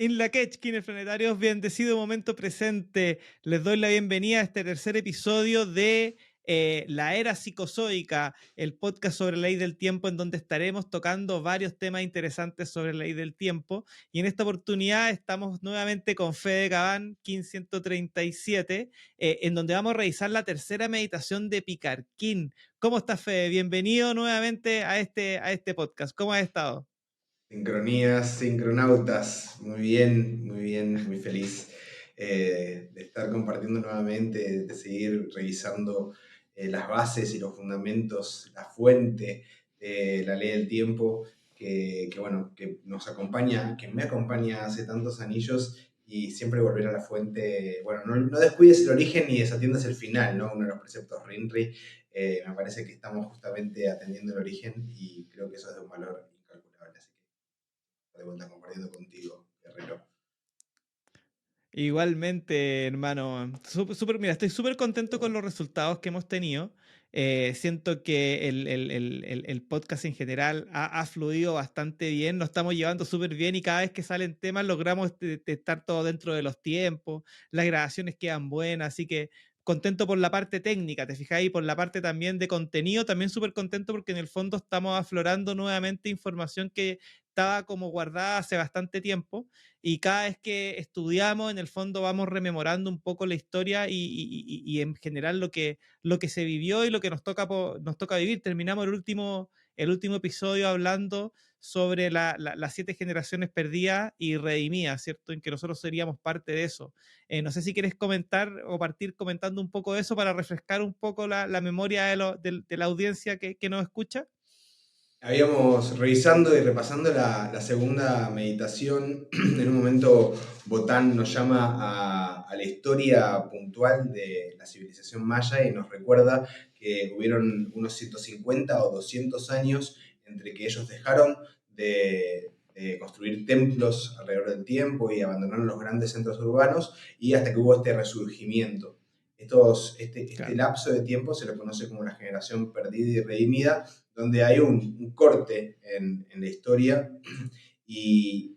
In la Ketchkin, planetarios, bendecido momento presente. Les doy la bienvenida a este tercer episodio de La Era Psicozoica, el podcast sobre la ley del tiempo, en donde estaremos tocando varios temas interesantes sobre la ley del tiempo. Y en esta oportunidad estamos nuevamente con Fede Cabán, 1537, en donde vamos a revisar la tercera meditación de Picarquín. ¿Cómo estás, Fede? Bienvenido nuevamente a este podcast. ¿Cómo has estado? Sincronías, sincronautas, muy bien, muy feliz de estar compartiendo nuevamente, de seguir revisando las bases y los fundamentos, la fuente de la ley del tiempo, bueno, que nos acompaña, que me acompaña hace tantos anillos y siempre volver a la fuente. Bueno, no descuides el origen ni desatiendas el final, ¿no? Uno de los preceptos Rinri. Me parece que estamos justamente atendiendo el origen y creo que eso es de un valor incalculable. Así que de vuelta compartiendo contigo, guerrero. Igualmente, hermano. Mira, estoy súper contento con los resultados que hemos tenido. Siento que el podcast en general ha fluido bastante bien, nos estamos llevando súper bien y cada vez que salen temas logramos estar todo dentro de los tiempos, las grabaciones quedan buenas, así que contento por la parte técnica, te fijas, y por la parte también de contenido, también súper contento porque en el fondo estamos aflorando nuevamente información que estaba como guardada hace bastante tiempo y cada vez que estudiamos, en el fondo vamos rememorando un poco la historia y en general lo que se vivió y lo que nos toca vivir. Terminamos el último episodio hablando sobre las 7 generaciones perdidas y redimidas, ¿cierto? En que nosotros seríamos parte de eso. No sé si quieres comentar o partir comentando un poco de eso para refrescar un poco la memoria de la audiencia que nos escucha. Habíamos revisando y repasando la segunda meditación. En un momento, Botán nos llama a la historia puntual de la civilización maya y nos recuerda que hubieron unos 150 o 200 años entre que ellos dejaron de construir templos alrededor del tiempo y abandonaron los grandes centros urbanos y hasta que hubo este resurgimiento. Este Claro. lapso de tiempo se lo conoce como la generación perdida y redimida, donde hay un corte en la historia y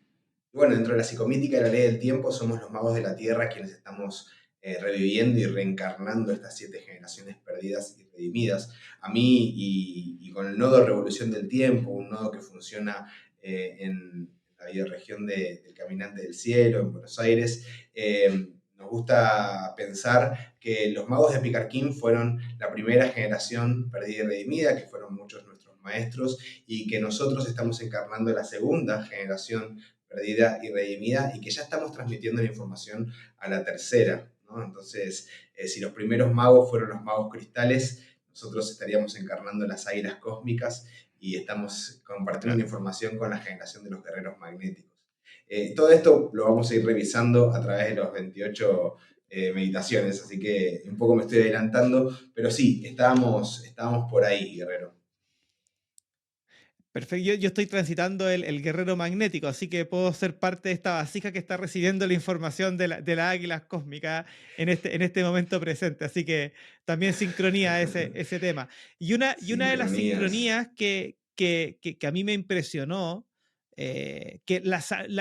bueno, dentro de la psicomítica y la ley del tiempo somos los magos de la tierra quienes estamos reviviendo y reencarnando estas 7 generaciones perdidas y redimidas. A mí y con el nodo Revolución del Tiempo, un nodo que funciona en la bioregión del Caminante del Cielo, en Buenos Aires, nos gusta pensar que los magos de Picarquín fueron la primera generación perdida y redimida, que fueron muchos nuestros maestros, y que nosotros estamos encarnando la segunda generación perdida y redimida, y que ya estamos transmitiendo la información a la tercera, ¿no? Entonces, si los primeros magos fueron los magos cristales, nosotros estaríamos encarnando las águilas cósmicas y estamos compartiendo la Claro. información con la generación de los guerreros magnéticos. Todo esto lo vamos a ir revisando a través de los 28 meditaciones, así que un poco me estoy adelantando, pero sí, estábamos por ahí, guerrero. Perfecto, yo estoy transitando el guerrero magnético, así que puedo ser parte de esta vasija que está recibiendo la información de las águilas cósmicas en este momento presente. Así que también sincronía ese tema. Y una de las Sincronías. sincronías que a mí me impresionó,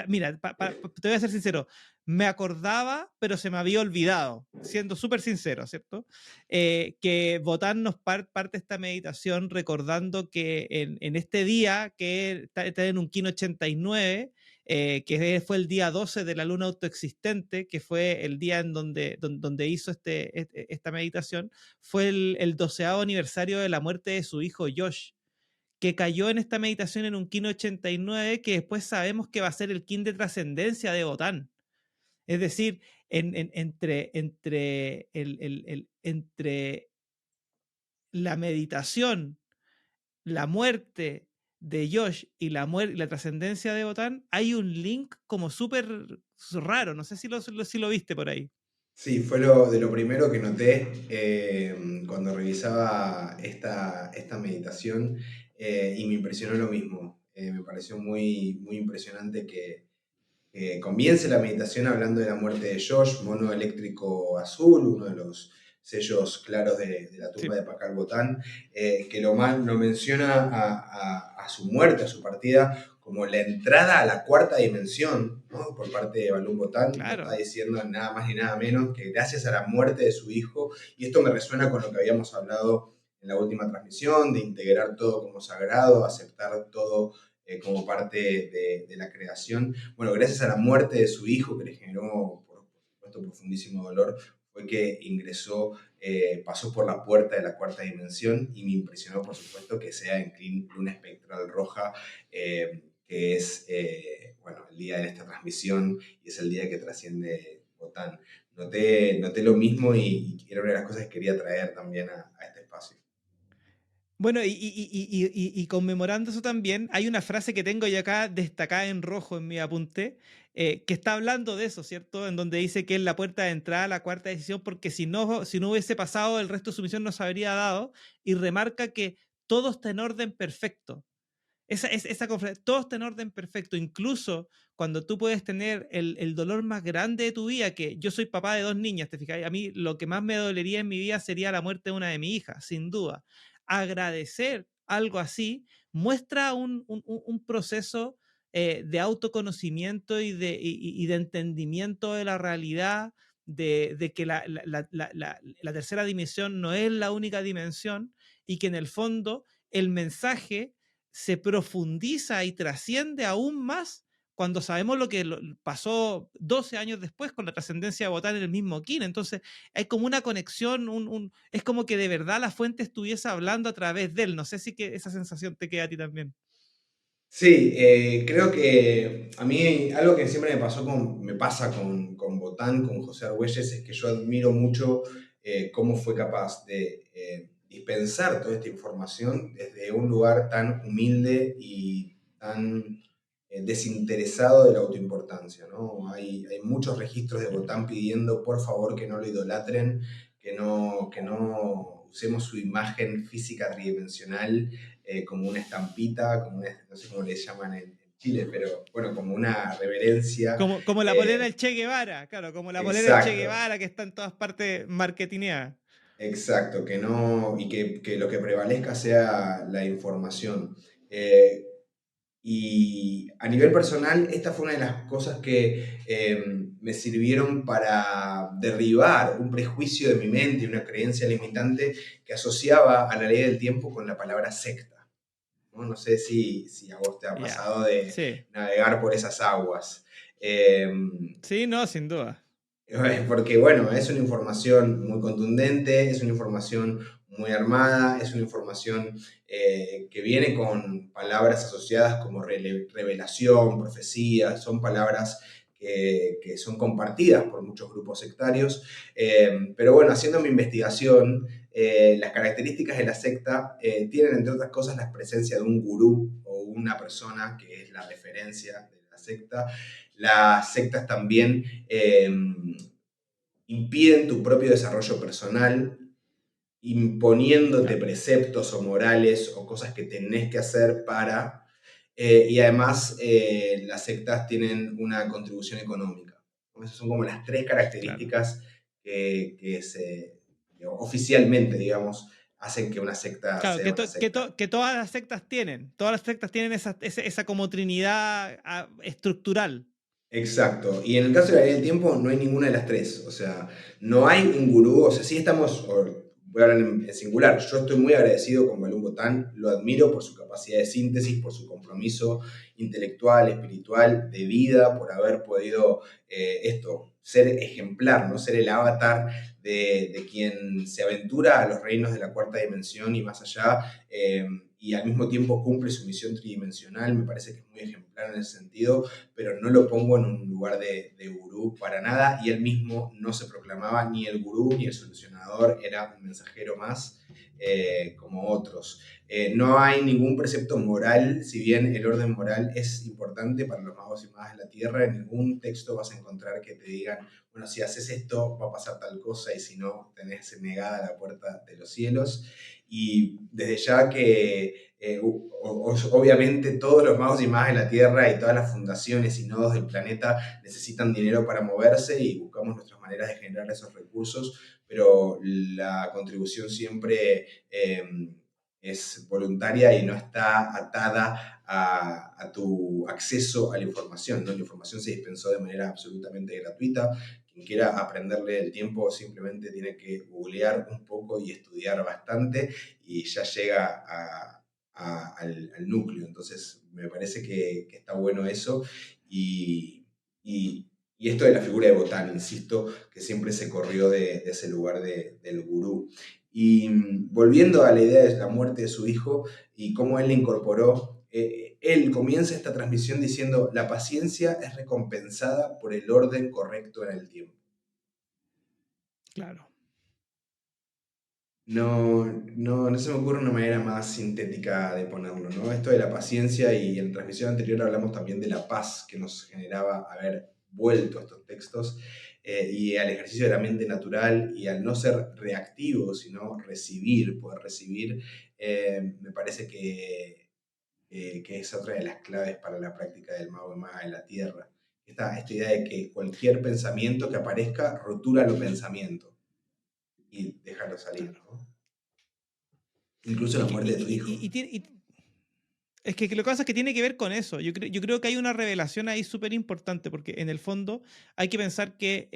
mira, te voy a ser sincero, me acordaba, pero se me había olvidado, siendo súper sincero, ¿cierto? Que Botán nos parte esta meditación recordando que en este día, que está en un Kin 89, que fue el día 12 de la luna autoexistente, que fue el día en donde hizo esta meditación, fue el 12º aniversario de la muerte de su hijo Josh, que cayó en esta meditación en un Kin 89, que después sabemos que va a ser el Kin de trascendencia de Botán. Es decir, entre la meditación, la muerte de Josh y la trascendencia de Botán, hay un link como súper raro. No sé si lo viste por ahí. Sí, fue de lo primero que noté cuando revisaba esta meditación y me impresionó lo mismo. Me pareció muy impresionante que comience la meditación hablando de la muerte de Josh, mono eléctrico azul, uno de los sellos claros de la tumba Sí, de Pakal Botán, que lo menciona a su muerte, a su partida, como la entrada a la cuarta dimensión, ¿no? Por parte de Balún Botán, nos está Claro. diciendo nada más ni nada menos que gracias a la muerte de su hijo, y esto me resuena con lo que habíamos hablado en la última transmisión, de integrar todo como sagrado, aceptar todo como parte de la creación. Bueno, gracias a la muerte de su hijo, que le generó, por supuesto, profundísimo dolor, fue que ingresó, pasó por la puerta de la cuarta dimensión, y me impresionó, por supuesto, que sea en Clean Luna Espectral Roja, que es, bueno, el día de esta transmisión, y es el día que trasciende Botán. Noté lo mismo, y era una de las cosas que quería traer también a este espacio. Bueno, y conmemorando eso también, hay una frase que tengo yo acá destacada en rojo en mi apunte, que está hablando de eso, ¿cierto? En donde dice que es la puerta de entrada a la cuarta decisión, porque si no hubiese pasado, el resto de su misión no se habría dado, y remarca que todo está en orden perfecto. Esa conferencia, todo está en orden perfecto, incluso cuando tú puedes tener el dolor más grande de tu vida, que yo soy papá de dos niñas, ¿te fijas? A mí lo que más me dolería en mi vida sería la muerte de una de mis hijas, sin duda. Agradecer algo así muestra un proceso de autoconocimiento y de entendimiento de la realidad, de que la tercera dimensión no es la única dimensión y que en el fondo el mensaje se profundiza y trasciende aún más cuando sabemos lo que pasó 12 años después con la trascendencia de Botán en el mismo Kin. Entonces, hay como una conexión, es como que de verdad la fuente estuviese hablando a través de él. No sé si que esa sensación te queda a ti también. Sí, creo que a mí algo que siempre me pasa con Botán, con José Argüelles, es que yo admiro mucho cómo fue capaz de dispensar toda esta información desde un lugar tan humilde y tan desinteresado de la autoimportancia, ¿no? Hay muchos registros de Botán pidiendo por favor que no lo idolatren, que no usemos su imagen física tridimensional como una estampita, no sé cómo le llaman en Chile, pero bueno, como una reverencia. Como la polera del Che Guevara, claro, como la polera del Che Exacto, Guevara que está en todas partes marketineada. exacto, que no, y que lo que prevalezca sea la información. Eh, y a nivel personal, esta fue una de las cosas que me sirvieron para derribar un prejuicio de mi mente, una creencia limitante que asociaba a la ley del tiempo con la palabra secta. ¿No? No sé si a vos te ha Ya, pasado de sí, navegar por esas aguas. Eh, sí, no, sin duda. Porque, bueno, es una información muy contundente, es una información muy armada, es una información que viene con palabras asociadas como revelación, profecía, son palabras que son compartidas por muchos grupos sectarios. Pero bueno, haciendo mi investigación, las características de la secta tienen, entre otras cosas, la presencia de un gurú o una persona que es la referencia de la secta. Las sectas también impiden tu propio desarrollo personal, imponiéndote Claro, preceptos o morales o cosas que tenés que hacer para... y además las sectas tienen una contribución económica. Esas son como las tres claro. características que oficialmente, digamos, hacen que una secta Claro, sea una secta. que todas las sectas tienen esa como trinidad estructural. Exacto. Y en el caso de la ley del tiempo no hay ninguna de las tres. O sea, no hay un gurú. O sea, sí estamos, voy a hablar en singular, yo estoy muy agradecido con Balún Botán, lo admiro por su capacidad de síntesis, por su compromiso intelectual, espiritual, de vida, por haber podido ser ejemplar, no ser el avatar de quien se aventura a los reinos de la cuarta dimensión y más allá, y al mismo tiempo cumple su misión tridimensional. Me parece que es muy ejemplar en ese sentido, pero no lo pongo en un lugar de gurú para nada, y él mismo no se proclamaba ni el gurú ni el solucionador, era un mensajero más como otros. No hay ningún precepto moral, si bien el orden moral es importante para los magos y magas de la Tierra, en ningún texto vas a encontrar que te digan, bueno, si haces esto va a pasar tal cosa y si no, tenés negada la puerta de los cielos. Y desde ya que obviamente todos los magos y magas de la Tierra y todas las fundaciones y nodos del planeta necesitan dinero para moverse y buscamos nuestras maneras de generar esos recursos, pero la contribución siempre es voluntaria y no está atada a tu acceso a la información, ¿no? La información se dispensó de manera absolutamente gratuita. Quien quiera aprenderle el tiempo simplemente tiene que googlear un poco y estudiar bastante y ya llega al núcleo. Entonces, me parece que está bueno eso. Y, y, y esto de la figura de Botán, insisto, que siempre se corrió de ese lugar del gurú. Y volviendo a la idea de la muerte de su hijo y cómo él la incorporó, él comienza esta transmisión diciendo: la paciencia es recompensada por el orden correcto en el tiempo. Claro, No se me ocurre una manera más sintética de ponerlo, ¿no? Esto de la paciencia, y en la transmisión anterior hablamos también de la paz que nos generaba haber vuelto a estos textos, y al ejercicio de la mente natural y al no ser reactivo, sino recibir, poder recibir, me parece que es otra de las claves para la práctica del mago y maga en la tierra. Esta idea de que cualquier pensamiento que aparezca rotura los pensamientos y déjalo salir, claro. ¿no? Incluso Y, la que- muerte de tu hijo. es que lo que pasa es que tiene que ver con eso. Yo creo que hay una revelación ahí súper importante, porque en el fondo hay que pensar que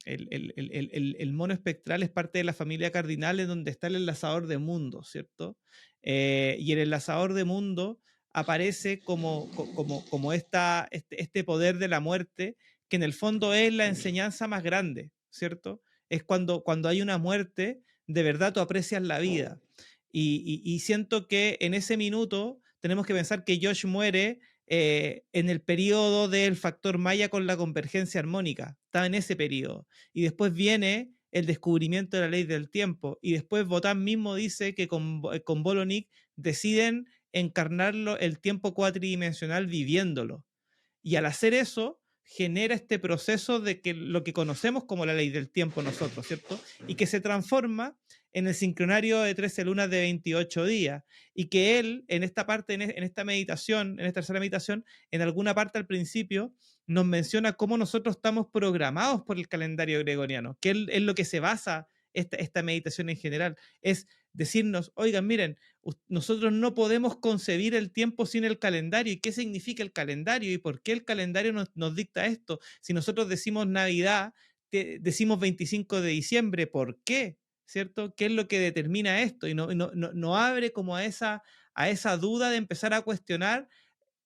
el mono espectral es parte de la familia cardinal, en donde está el enlazador de mundos, ¿cierto? Y el enlazador de mundo aparece como este poder de la muerte, que en el fondo es la enseñanza más grande, ¿cierto? Es cuando hay una muerte, de verdad tú aprecias la vida. Y siento que en ese minuto tenemos que pensar que Josh muere en el periodo del factor Maya con la convergencia armónica. Está en ese periodo. Y después viene el descubrimiento de la ley del tiempo. Y después Botán mismo dice que con Bolonic deciden encarnarlo el tiempo cuatridimensional viviéndolo. Y al hacer eso, genera este proceso de que lo que conocemos como la ley del tiempo nosotros, ¿cierto? Y que se transforma en el sincronario de 13 lunas de 28 días. Y que él, en esta parte, en esta meditación, en esta tercera meditación, en alguna parte al principio, nos menciona cómo nosotros estamos programados por el calendario gregoriano, que es lo que se basa esta meditación en general. Es decirnos, oigan, miren, nosotros no podemos concebir el tiempo sin el calendario. ¿Y qué significa el calendario? ¿Y por qué el calendario nos dicta esto? Si nosotros decimos Navidad, decimos 25 de diciembre, ¿por qué? ¿Cierto? ¿Qué es lo que determina esto? Y no abre como a esa duda de empezar a cuestionar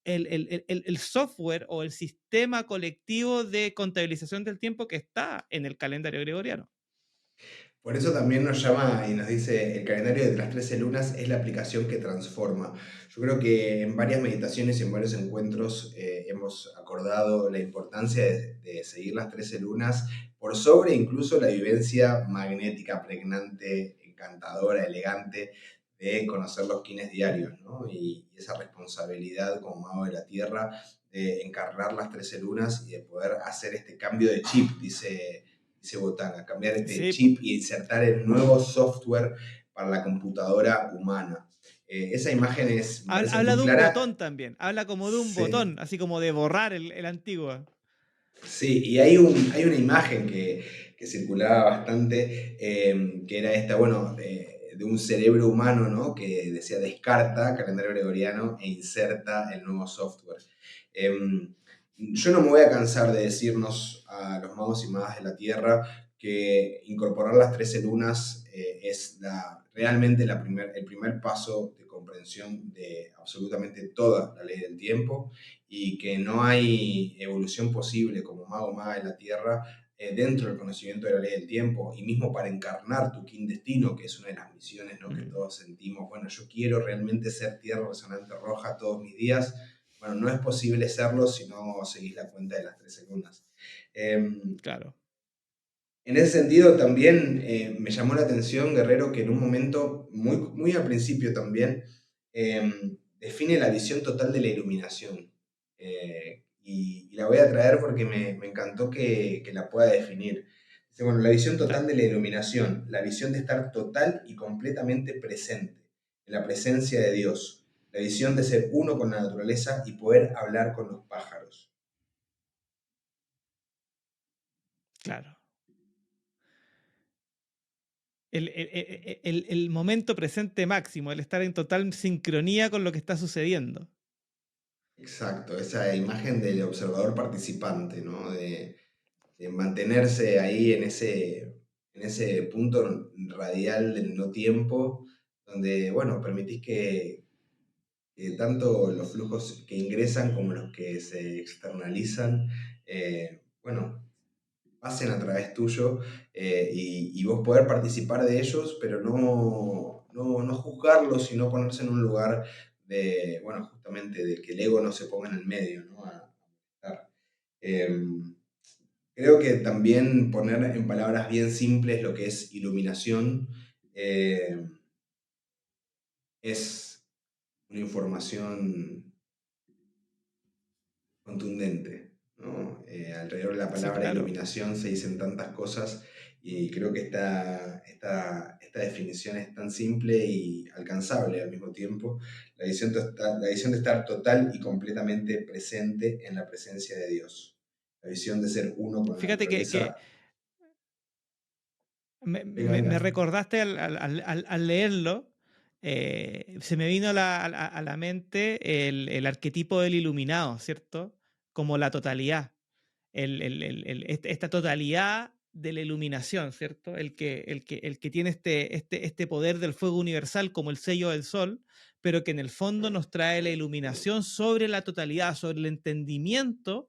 el software o el sistema colectivo de contabilización del tiempo que está en el calendario gregoriano. Por eso también nos llama y nos dice: el calendario de las 13 lunas es la aplicación que transforma. Yo creo que en varias meditaciones y en varios encuentros hemos acordado la importancia de seguir las 13 lunas por sobre incluso la vivencia magnética, pregnante, encantadora, elegante de conocer los quines diarios, ¿no? Y esa responsabilidad como mago de la tierra de encarnar las 13 lunas y de poder hacer este cambio de chip, dice Botana, cambiar este Sí, po. chip y insertar el nuevo software para la computadora humana. Esa imagen me parece Habla muy de un clara. botón también, habla como de un Sí, botón, así como de borrar el antiguo. sí, y hay una imagen que circulaba bastante, que era esta, bueno, de un cerebro humano, ¿no? Que decía: descarta calendario gregoriano e inserta el nuevo software. Em, yo no me voy a cansar de decirnos a los magos y magas de la Tierra que incorporar las 13 lunas es realmente el primer paso de comprensión de absolutamente toda la ley del tiempo, y que no hay evolución posible como mago o maga en la Tierra dentro del conocimiento de la ley del tiempo, y mismo para encarnar tu Kin Destino, que es una de las misiones, ¿no? Que Mm, todos sentimos: bueno, yo quiero realmente ser tierra resonante roja todos mis días. Bueno, no es posible serlo si no seguís la cuenta de las 13 lunas. En claro. ese sentido también me llamó la atención, Guerrero, que en un momento muy al principio también define la visión total de la iluminación. Y la voy a traer porque me encantó que la pueda definir. Dice: bueno, la visión total Dale. de la iluminación, la visión de estar total y completamente presente, en la presencia de Dios, la visión de ser uno con la naturaleza y poder hablar con los pájaros. Claro. el momento presente máximo, el estar en total sincronía con lo que está sucediendo. Exacto, esa imagen del observador participante, ¿no? De mantenerse ahí en ese punto radial del no tiempo, donde, bueno, permitís que tanto los flujos que ingresan como los que se externalizan, bueno, pasen a través tuyo, y vos poder participar de ellos, pero no juzgarlos, sino ponerse en un lugar de, bueno, justamente de que el ego no se ponga en el medio, ¿no? A estar. Em, Creo que también poner en palabras bien simples lo que es iluminación, es una información contundente, ¿no? Alrededor de la Sí, palabra claro. iluminación se dicen tantas cosas, y creo que esta definición es tan simple y alcanzable al mismo tiempo. La visión de estar total y completamente presente en la presencia de Dios. La visión de ser uno con la Fíjate que naturaleza. Venga, me venga. recordaste al leerlo, se me vino a la mente el arquetipo del iluminado, ¿cierto? Como la totalidad, esta totalidad de la iluminación, ¿cierto? El que tiene este poder del fuego universal como el sello del sol, pero que en el fondo nos trae la iluminación sobre la totalidad, sobre el entendimiento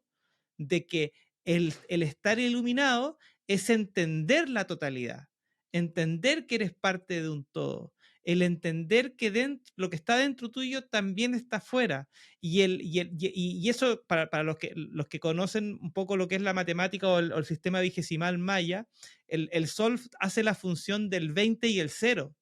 de que el estar iluminado es entender la totalidad, entender que eres parte de un todo, el entender que lo que está dentro tuyo también está afuera. Y eso, para los que conocen un poco lo que es la matemática o el sistema vigesimal maya, el sol hace la función del 20 y el cero,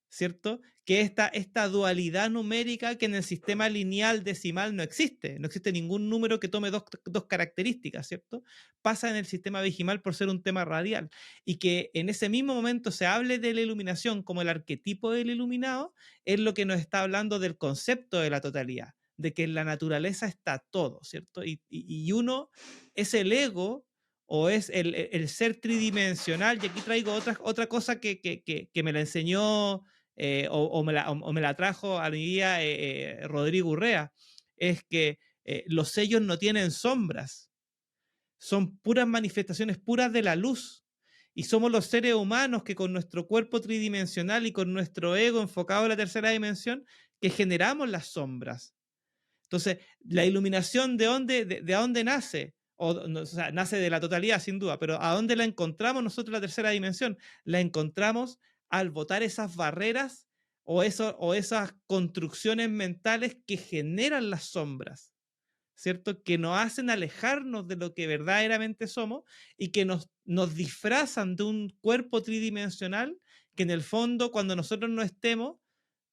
¿cierto? Que esta dualidad numérica que en el sistema lineal decimal no existe. No existe ningún número que tome dos características, ¿cierto? Pasa en el sistema decimal por ser un tema radial. Y que en ese mismo momento se hable de la iluminación como el arquetipo del iluminado, es lo que nos está hablando del concepto de la totalidad, de que en la naturaleza está todo, ¿cierto? Y uno es el ego o es el ser tridimensional. Y aquí traigo otra cosa que me la enseñó o me la trajo a mi vida Rodrigo Urrea, es que los sellos no tienen sombras, son puras manifestaciones puras de la luz. Y somos los seres humanos que con nuestro cuerpo tridimensional y con nuestro ego enfocado en la tercera dimensión, que generamos las sombras. Entonces, la iluminación, ¿de dónde nace? O sea, nace de la totalidad, sin duda, pero ¿a dónde la encontramos nosotros la tercera dimensión? La encontramos al botar esas barreras o esas construcciones mentales que generan las sombras, ¿cierto? Que nos hacen alejarnos de lo que verdaderamente somos y que nos disfrazan de un cuerpo tridimensional que en el fondo, cuando nosotros no estemos,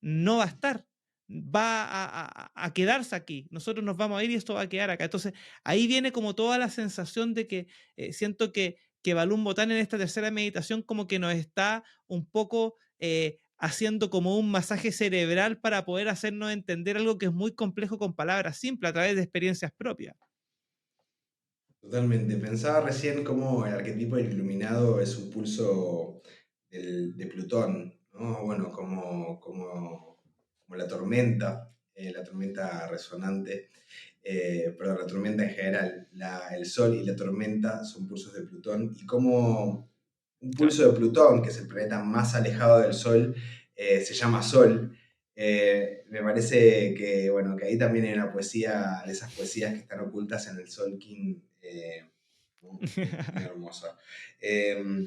no va a estar, va a quedarse aquí. Nosotros nos vamos a ir y esto va a quedar acá. Entonces, ahí viene como toda la sensación de que siento que Balún Botán en esta tercera meditación como que nos está un poco haciendo como un masaje cerebral para poder hacernos entender algo que es muy complejo con palabras simples a través de experiencias propias. Totalmente. Pensaba recién cómo el arquetipo del iluminado es un pulso de Plutón, ¿no? Bueno, como la tormenta resonante, perdón, la tormenta en general. El Sol y la tormenta son pulsos de Plutón, y como un Claro. pulso de Plutón, que es el planeta más alejado del Sol, se llama Sol. Me parece que, bueno, que ahí también hay una poesía, de esas poesías que están ocultas en el Solkin, muy hermosa. Eh,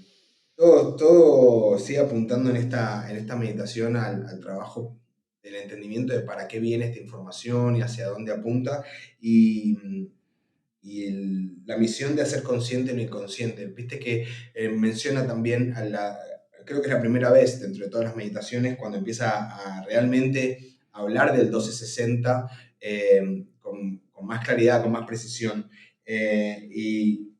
todo sigue apuntando en esta meditación al trabajo del entendimiento de para qué viene esta información y hacia dónde apunta, y, la misión de hacer consciente lo inconsciente. Viste que menciona también creo que es la primera vez dentro de todas las meditaciones cuando empieza a realmente hablar del 1260, con más claridad, con más precisión. Y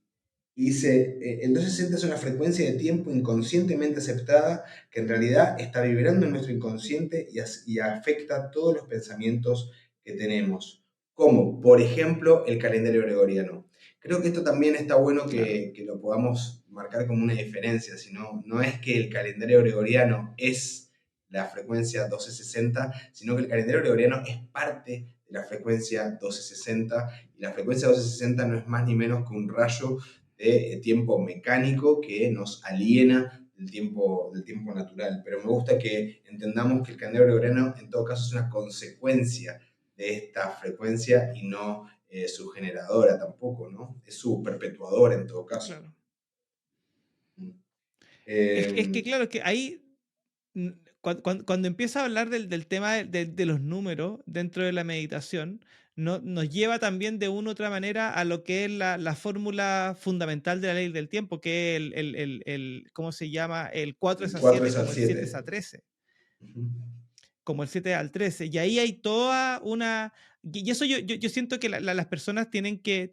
dice, el 260 es una frecuencia de tiempo inconscientemente aceptada que en realidad está vibrando en nuestro inconsciente y afecta todos los pensamientos que tenemos, como por ejemplo el calendario gregoriano. Creo que esto también está bueno Claro. que lo podamos marcar como una diferencia, sino no es que el calendario gregoriano es la frecuencia 1260, sino que el calendario gregoriano es parte de la frecuencia 1260, y la frecuencia 1260 no es más ni menos que un rayo de tiempo mecánico que nos aliena del tiempo natural. Pero me gusta que entendamos que el calendario gregoriano en todo caso es una consecuencia de esta frecuencia y no su generadora tampoco, ¿no? Es su perpetuadora en todo caso. Claro. Es que Eh, claro, que ahí, cuando empieza a hablar del tema de los números dentro de la meditación, nos lleva también de una u otra manera a lo que es la fórmula fundamental de la ley del tiempo, que es ¿cómo se llama? El 4 es el a 4 7 es al como el 7 es 7. a 13, Ujú. como el 7 al 13. Y ahí hay toda una... Y eso yo siento que las personas tienen que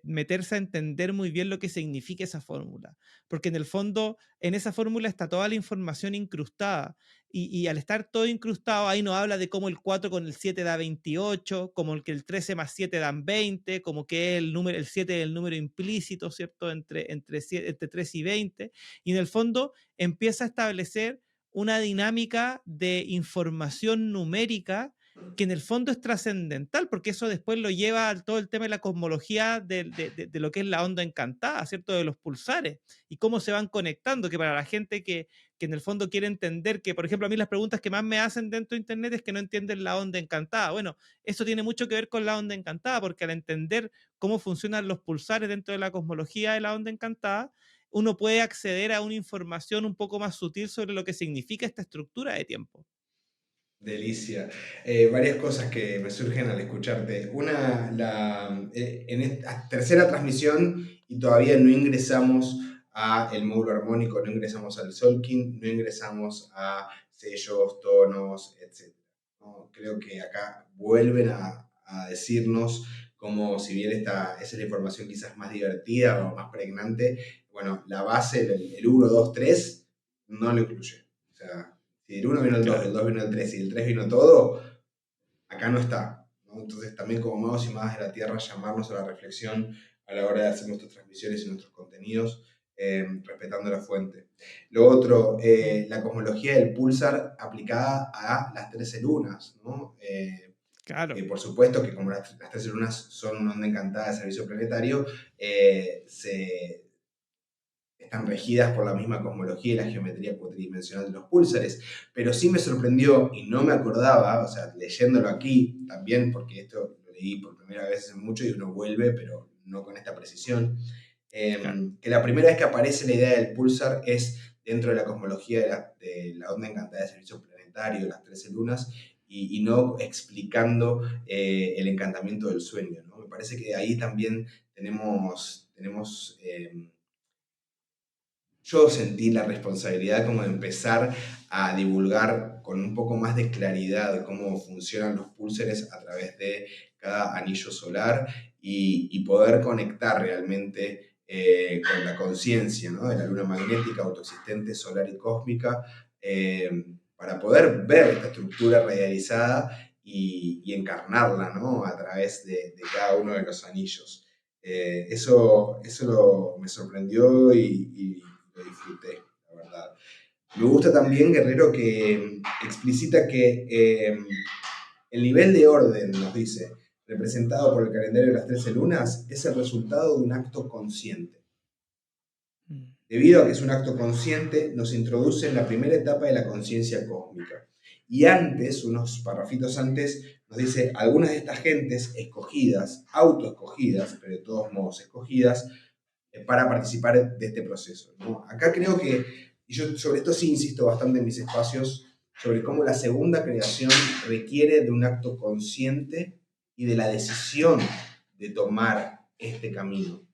meterse a entender muy bien lo que significa esa fórmula, porque en el fondo, en esa fórmula está toda la información incrustada, y al estar todo incrustado, ahí nos habla de cómo el 4 con el 7 da 28, como el que el 13 más 7 dan 20, como que el 7 es el número implícito, ¿cierto? Entre 3 y 20, y en el fondo empieza a establecer una dinámica de información numérica que en el fondo es trascendental, porque eso después lo lleva a todo el tema de la cosmología de lo que es la onda encantada, ¿cierto? De los pulsares y cómo se van conectando, que para la gente que en el fondo quiere entender que, por ejemplo, a mí las preguntas que más me hacen dentro de Internet es que no entienden la onda encantada. Bueno, eso tiene mucho que ver con la onda encantada, porque al entender cómo funcionan los pulsares dentro de la cosmología de la onda encantada, uno puede acceder a una información un poco más sutil sobre lo que significa esta estructura de tiempo. Delicia. Varias cosas que me surgen al escucharte. Una, en esta tercera transmisión y todavía no ingresamos a el módulo armónico, no ingresamos al Solkin, no ingresamos a sellos, tonos, etc. ¿No? Creo que acá vuelven a decirnos como si bien esa es la información quizás más divertida o más pregnante, bueno, la base, el 1, 2, 3, no lo incluye. O sea, si el 1 vino el 2, el Claro, 2 vino el 3 y el 3 vino todo, acá no está, ¿no? Entonces también como magos y magas de la Tierra, llamarnos a la reflexión a la hora de hacer nuestras transmisiones y nuestros contenidos, respetando la fuente. Lo otro, la cosmología del pulsar aplicada a las 13 lunas, ¿no? claro, Por supuesto que como las 13 lunas son una onda encantada de servicio planetario, están regidas por la misma cosmología y la geometría cuatridimensional de los púlsares, pero sí me sorprendió y no me acordaba, o sea, leyéndolo aquí también, porque esto lo leí por primera vez hace mucho y uno vuelve, pero no con esta precisión, claro. que la primera vez que aparece la idea del pulsar es dentro de la cosmología de la onda encantada de servicio planetario, las 13 lunas, y no explicando el encantamiento del sueño, ¿no? Me parece que ahí también tenemos yo sentí la responsabilidad como de empezar a divulgar con un poco más de claridad cómo funcionan los púlsares a través de cada anillo solar, y poder conectar realmente con la conciencia, ¿no? De la luna magnética, autoexistente, solar y cósmica, eh, para poder ver esta estructura radializada y encarnarla, ¿no? A través de cada uno de los anillos. Me sorprendió y lo disfruté, la verdad. Me gusta también, Guerrero, que explicita que el nivel de orden, nos dice, representado por el calendario de las 13 lunas, es el resultado de un acto consciente. Mm. Debido a que es un acto consciente, nos introduce en la primera etapa de la conciencia cósmica. Y antes, unos parrafitos antes, nos dice, algunas de estas gentes escogidas, autoescogidas, pero de todos modos escogidas, para participar de este proceso, ¿no? Acá creo que, y yo sobre esto sí insisto bastante en mis espacios, sobre cómo la segunda creación requiere de un acto consciente y de la decisión de tomar este camino. O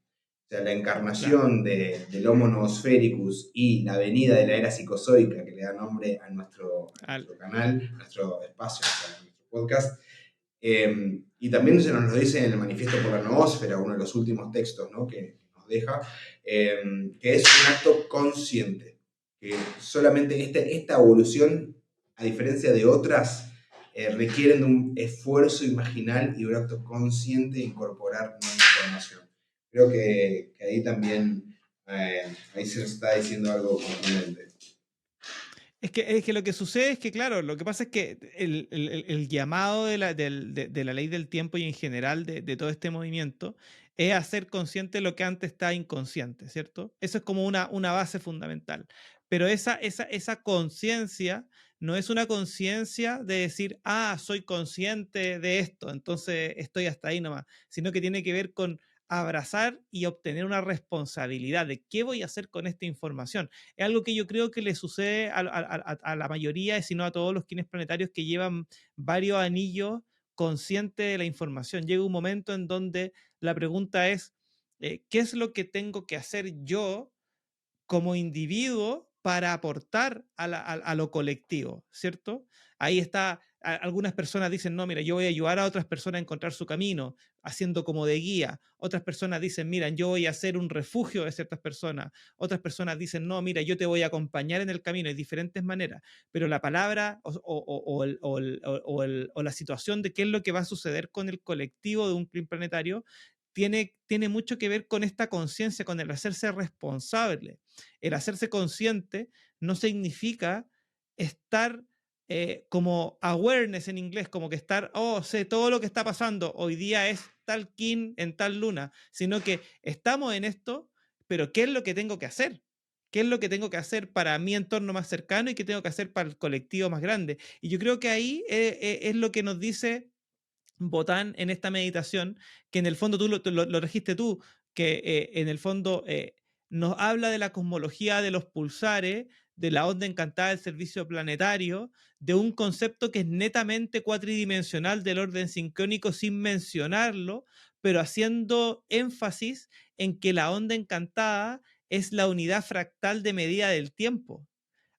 sea, la Claro. encarnación del Homo noosfericus y la venida de la era psicozoica, que le da nombre a Al- nuestro canal, a nuestro espacio, a nuestro podcast, y también se nos lo dice en el Manifiesto por la Noósfera, uno de los últimos textos, ¿no? Que nos deja, que es un acto consciente, que solamente esta evolución, a diferencia de otras, requieren de un esfuerzo imaginal y un acto consciente de incorporar nueva información. Creo que ahí también Ahí se nos está diciendo algo contundente. Es que lo que sucede es que, claro, lo que pasa es que el llamado de la ley del tiempo y en general de todo este movimiento es hacer consciente lo que antes estaba inconsciente, ¿cierto? Eso es como una base fundamental. Pero esa conciencia no es una conciencia de decir, ah, soy consciente de esto, entonces estoy hasta ahí nomás, sino que tiene que ver con abrazar y obtener una responsabilidad de qué voy a hacer con esta información. Es algo que yo creo que le sucede a la mayoría, si no a todos los kines planetarios que llevan varios anillos conscientes de la información. Llega un momento en donde la pregunta es, ¿qué es lo que tengo que hacer yo como individuo para aportar a lo colectivo, ¿cierto? Ahí está, algunas personas dicen, no, mira, yo voy a ayudar a otras personas a encontrar su camino, haciendo como de guía. Otras personas dicen, mira, yo voy a ser un refugio de ciertas personas. Otras personas dicen, no, mira, yo te voy a acompañar en el camino de diferentes maneras. Pero la palabra o la situación de qué es lo que va a suceder con el colectivo de un crimen planetario tiene mucho que ver con esta conciencia, con el hacerse responsable. El hacerse consciente no significa estar como awareness en inglés, como que estar, oh, sé todo lo que está pasando, hoy día es tal kin en tal luna, sino que estamos en esto, pero ¿qué es lo que tengo que hacer? ¿Qué es lo que tengo que hacer para mi entorno más cercano y qué tengo que hacer para el colectivo más grande? Y yo creo que ahí es lo que nos dice Botán en esta meditación, que en el fondo tú lo registe tú, que en el fondo nos habla de la cosmología de los pulsares, de la onda encantada del servicio planetario, de un concepto que es netamente cuatridimensional del orden sincrónico sin mencionarlo, pero haciendo énfasis en que la onda encantada es la unidad fractal de medida del tiempo.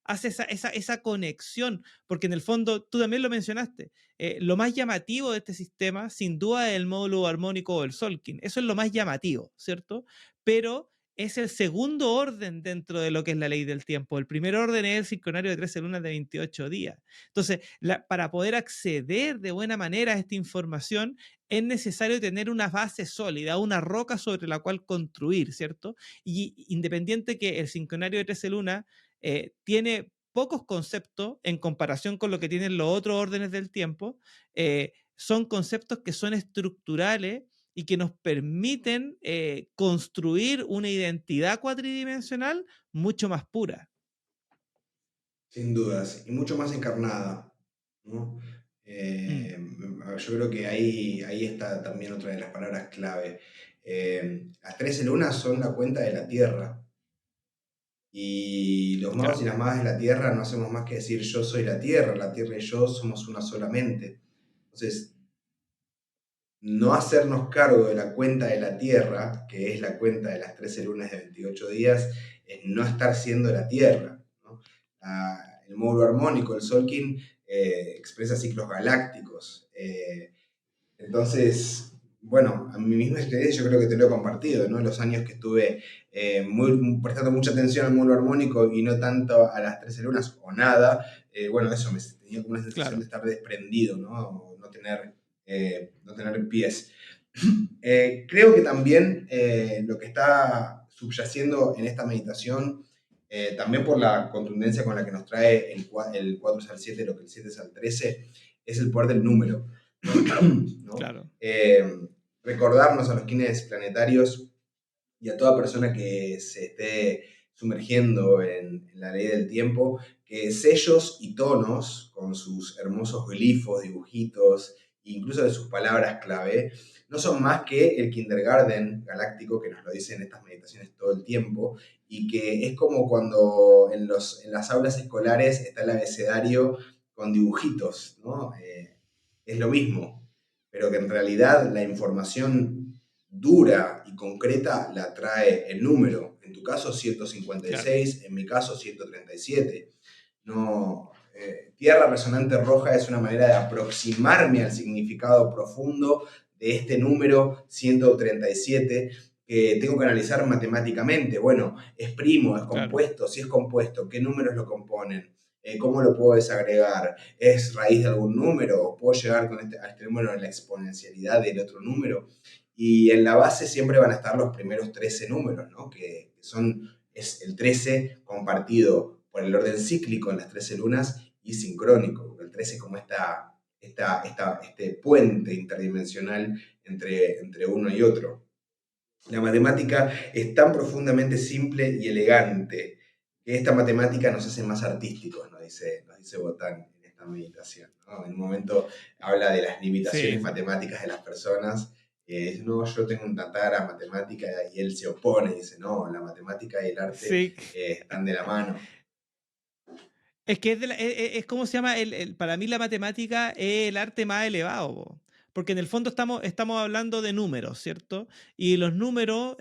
Hace esa conexión, porque en el fondo, tú también lo mencionaste, lo más llamativo de este sistema, sin duda, es el módulo armónico o el Solkin. Eso es lo más llamativo, ¿cierto? Pero es el segundo orden dentro de lo que es la ley del tiempo. El primer orden es el sincronario de 13 lunas de 28 días. Entonces, para poder acceder de buena manera a esta información, es necesario tener una base sólida, una roca sobre la cual construir, ¿cierto? Y independiente que el sincronario de 13 lunas tiene pocos conceptos en comparación con lo que tienen los otros órdenes del tiempo, son conceptos que son estructurales y que nos permiten construir una identidad cuatridimensional mucho más pura. Sin dudas, y mucho más encarnada, ¿no? Mm, Yo creo que ahí está también otra de las palabras clave. Las 13 lunas son la cuenta de la Tierra, y los magos y claro, las magas de la Tierra no hacemos más que decir yo soy la Tierra y yo somos una solamente. Entonces, no hacernos cargo de la cuenta de la Tierra, que es la cuenta de las 13 lunas de 28 días, es no estar siendo la Tierra, ¿no? El módulo armónico, el Solkin, expresa ciclos galácticos. Entonces, bueno, a mi misma experiencia yo creo que te lo he compartido, ¿no? Los años que estuve prestando mucha atención al módulo armónico y no tanto a las 13 lunas o nada, bueno, eso, me tenía como una sensación de claro. estar desprendido, ¿no? No tener pies. Creo que también lo que está subyaciendo en esta meditación, también por la contundencia con la que nos trae el 4 es al 7, lo que el 7 es al 13, es el poder del número. ¿No? Claro, Recordarnos a los kines planetarios y a toda persona que se esté sumergiendo en la ley del tiempo, que sellos y tonos, con sus hermosos glifos, dibujitos, incluso de sus palabras clave, no son más que el kindergarten galáctico que nos lo dice en estas meditaciones todo el tiempo, y que es como cuando en las aulas escolares está el abecedario con dibujitos, ¿no? Es lo mismo, pero que en realidad la información dura y concreta la trae el número. En tu caso claro, 156, en mi caso 137. No, tierra resonante roja es una manera de aproximarme al significado profundo de este número 137 que tengo que analizar matemáticamente. Bueno, es primo, es claro, compuesto, si es compuesto, ¿qué números lo componen? ¿Cómo lo puedo desagregar? ¿Es raíz de algún número? ¿O puedo llegar a este número en la exponencialidad del otro número? y en la base siempre van a estar los primeros 13 números, ¿no? Es el 13 compartido por el orden cíclico en las 13 lunas y sincrónico, porque el 13 es como este puente interdimensional entre uno y otro. La matemática es tan profundamente simple y elegante que esta matemática nos hace más artísticos, nos dice Botán en esta meditación, ¿no? En un momento habla de las limitaciones Sí, matemáticas de las personas. Dice, no, yo tengo una tara matemática, y él se opone, dice, no, la matemática y el arte sí. están de la mano. Es que es como se llama, para mí la matemática es el arte más elevado, po. Porque en el fondo estamos hablando de números, ¿cierto? Y los números,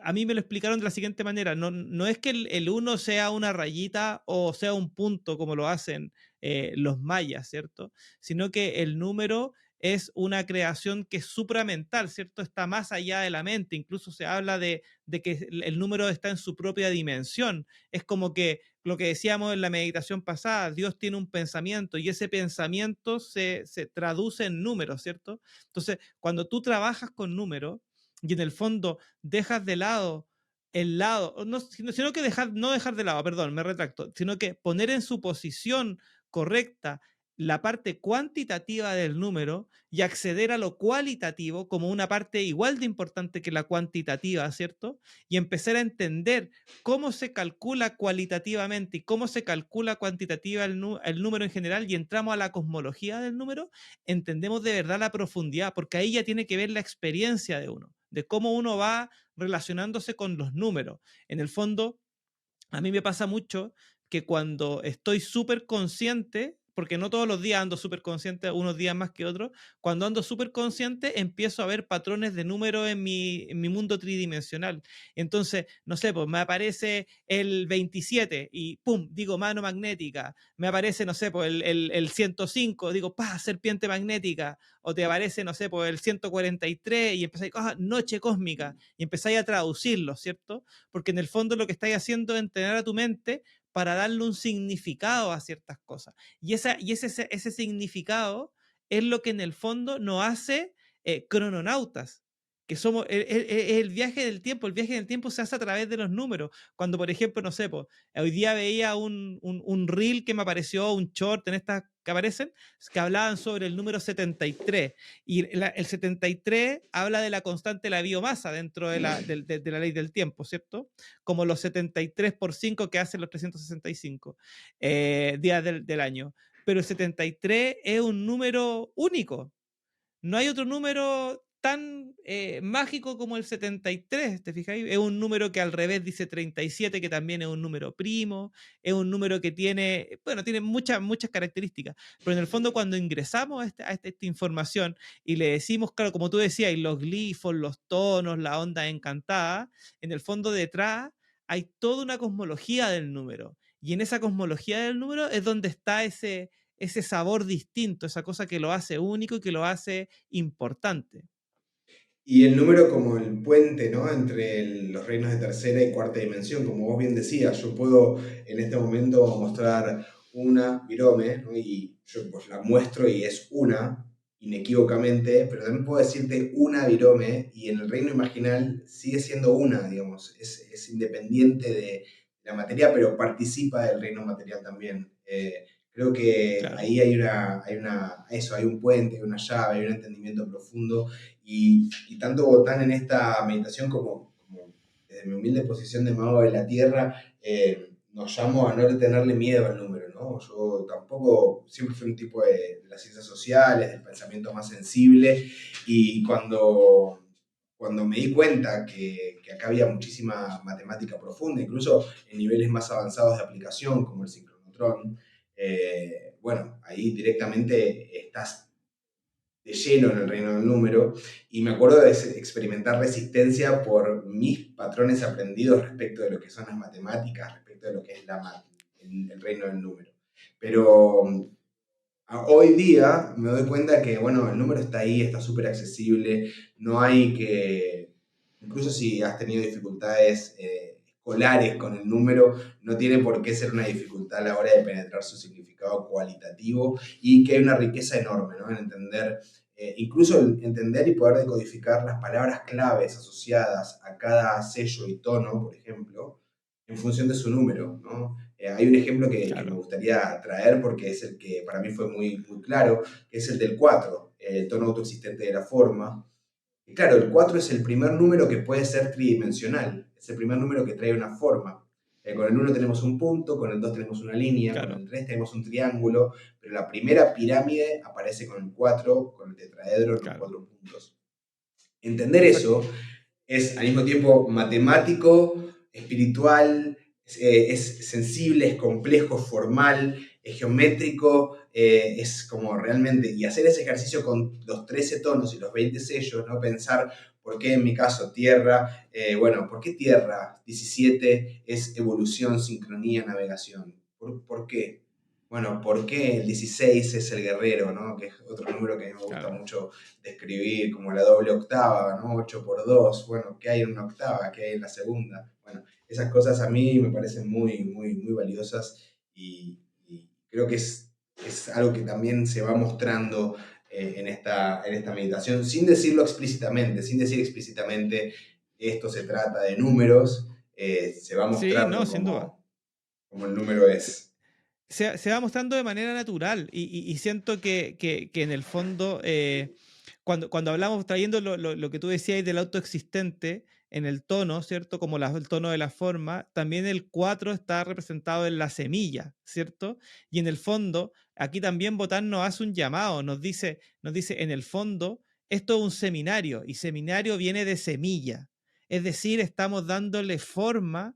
a mí me lo explicaron de la siguiente manera, no es que el uno sea una rayita o sea un punto como lo hacen los mayas, ¿cierto? Sino que el número es una creación que es supramental, ¿cierto? Está más allá de la mente, incluso se habla de que el número está en su propia dimensión. Es como que lo que decíamos en la meditación pasada, Dios tiene un pensamiento y ese pensamiento se traduce en números, ¿cierto? Entonces, cuando tú trabajas con números y en el fondo dejas de lado el lado, no, sino que no dejar de lado, perdón, me retracto, sino que poner en su posición correcta la parte cuantitativa del número y acceder a lo cualitativo como una parte igual de importante que la cuantitativa, ¿cierto? Y empezar a entender cómo se calcula cualitativamente y cómo se calcula cuantitativa el número en general y entramos a la cosmología del número, entendemos de verdad la profundidad, porque ahí ya tiene que ver la experiencia de uno, de cómo uno va relacionándose con los números. En el fondo, a mí me pasa mucho que cuando estoy súper consciente, porque no todos los días ando súper consciente, unos días más que otros, cuando ando súper consciente empiezo a ver patrones de números en mi mundo tridimensional. Entonces, no sé, pues me aparece el 27 y pum, digo mano magnética. Me aparece, no sé, pues el 105, digo, pa, serpiente magnética. O te aparece, no sé, pues el 143 y empezáis, noche cósmica. Y empezáis a traducirlo, ¿cierto? Porque en el fondo lo que estáis haciendo es entrenar a tu mente para darle un significado a ciertas cosas. Y ese significado es lo que en el fondo nos hace crononautas, que somos el viaje del tiempo. El viaje del tiempo se hace a través de los números. Cuando, por ejemplo, no sé, hoy día veía un reel que me apareció, un short en estas que aparecen, que hablaban sobre el número 73. Y el 73 habla de la constante de la biomasa dentro de la ley del tiempo, ¿cierto? Como los 73 por 5 que hacen los 365 días del año. Pero el 73 es un número único. No hay otro número tan mágico como el 73, ¿te fijáis? Es un número que al revés dice 37, que también es un número primo, es un número que tiene, bueno, tiene muchas características, pero en el fondo cuando ingresamos esta información y le decimos, claro, como tú decías, y los glifos, los tonos, la onda encantada, en el fondo detrás hay toda una cosmología del número. Y en esa cosmología del número es donde está ese sabor distinto, esa cosa que lo hace único y que lo hace importante. Y el número como el puente, ¿no? Entre los reinos de tercera y cuarta dimensión, como vos bien decías, yo puedo en este momento mostrar una virome, ¿no? Y yo pues la muestro y es una, inequívocamente, pero también puedo decirte una virome y en el reino imaginal sigue siendo una, digamos, es independiente de la materia, pero participa del reino material también. Creo que Claro. ahí hay un puente, hay una llave, hay un entendimiento profundo y tanto Botán en esta meditación como desde mi humilde posición de mago de la tierra, nos llamo a no tenerle miedo al número, ¿no? Yo tampoco, siempre fui un tipo de las ciencias sociales, del pensamiento más sensible, y cuando me di cuenta que acá había muchísima matemática profunda, incluso en niveles más avanzados de aplicación, como el sincronotrón, bueno, ahí directamente estás de lleno en el reino del número, y me acuerdo de experimentar resistencia por mis patrones aprendidos respecto de lo que son las matemáticas, respecto de lo que es el reino del número. Pero hoy día me doy cuenta que, bueno, el número está ahí, está súper accesible, no hay que, incluso si has tenido dificultades escolares con el número, no tiene por qué ser una dificultad a la hora de penetrar su significado cualitativo, y que hay una riqueza enorme, ¿no? En entender incluso entender y poder decodificar las palabras claves asociadas a cada sello y tono, por ejemplo, en función de su número, ¿no? Hay un ejemplo que me Claro, gustaría traer porque es el que para mí fue muy, muy claro, que es el del 4, el tono autoexistente de la forma. Y claro, el 4 es el primer número que puede ser tridimensional, es el primer número que trae una forma. Con el 1 tenemos un punto, con el 2 tenemos una línea, con claro, el 3 tenemos un triángulo, pero la primera pirámide aparece con el 4, con el tetraedro en los claro. 4 puntos. Entender eso Exacto. es al mismo tiempo matemático, espiritual, es sensible, es complejo, formal, es geométrico, es como realmente, y hacer ese ejercicio con los 13 tonos y los 20 sellos, ¿no? Pensar por qué en mi caso tierra, bueno, ¿por qué tierra 17 es evolución, sincronía, navegación? ¿Por qué? Bueno, ¿por qué el 16 es el guerrero, ¿no? Que es otro número que a mí me gusta Claro. mucho describir, como la doble octava, ¿no? 8 por 2, bueno, ¿qué hay en una octava? ¿Qué hay en la segunda? Bueno, esas cosas a mí me parecen muy, muy, muy valiosas y creo que es algo que también se va mostrando en esta meditación, sin decirlo explícitamente, sin decir explícitamente esto se trata de números, se va Sí, mostrando no, sin duda. como el número Se, es. se va mostrando de manera natural y siento que en el fondo, cuando hablamos, trayendo lo que tú decías del autoexistente, en el tono, ¿cierto? Como el tono de la forma, también el 4 está representado en la semilla, ¿cierto? Y en el fondo, aquí también Botán nos hace un llamado, nos dice, en el fondo, esto es un seminario y seminario viene de semilla. Es decir, estamos dándole forma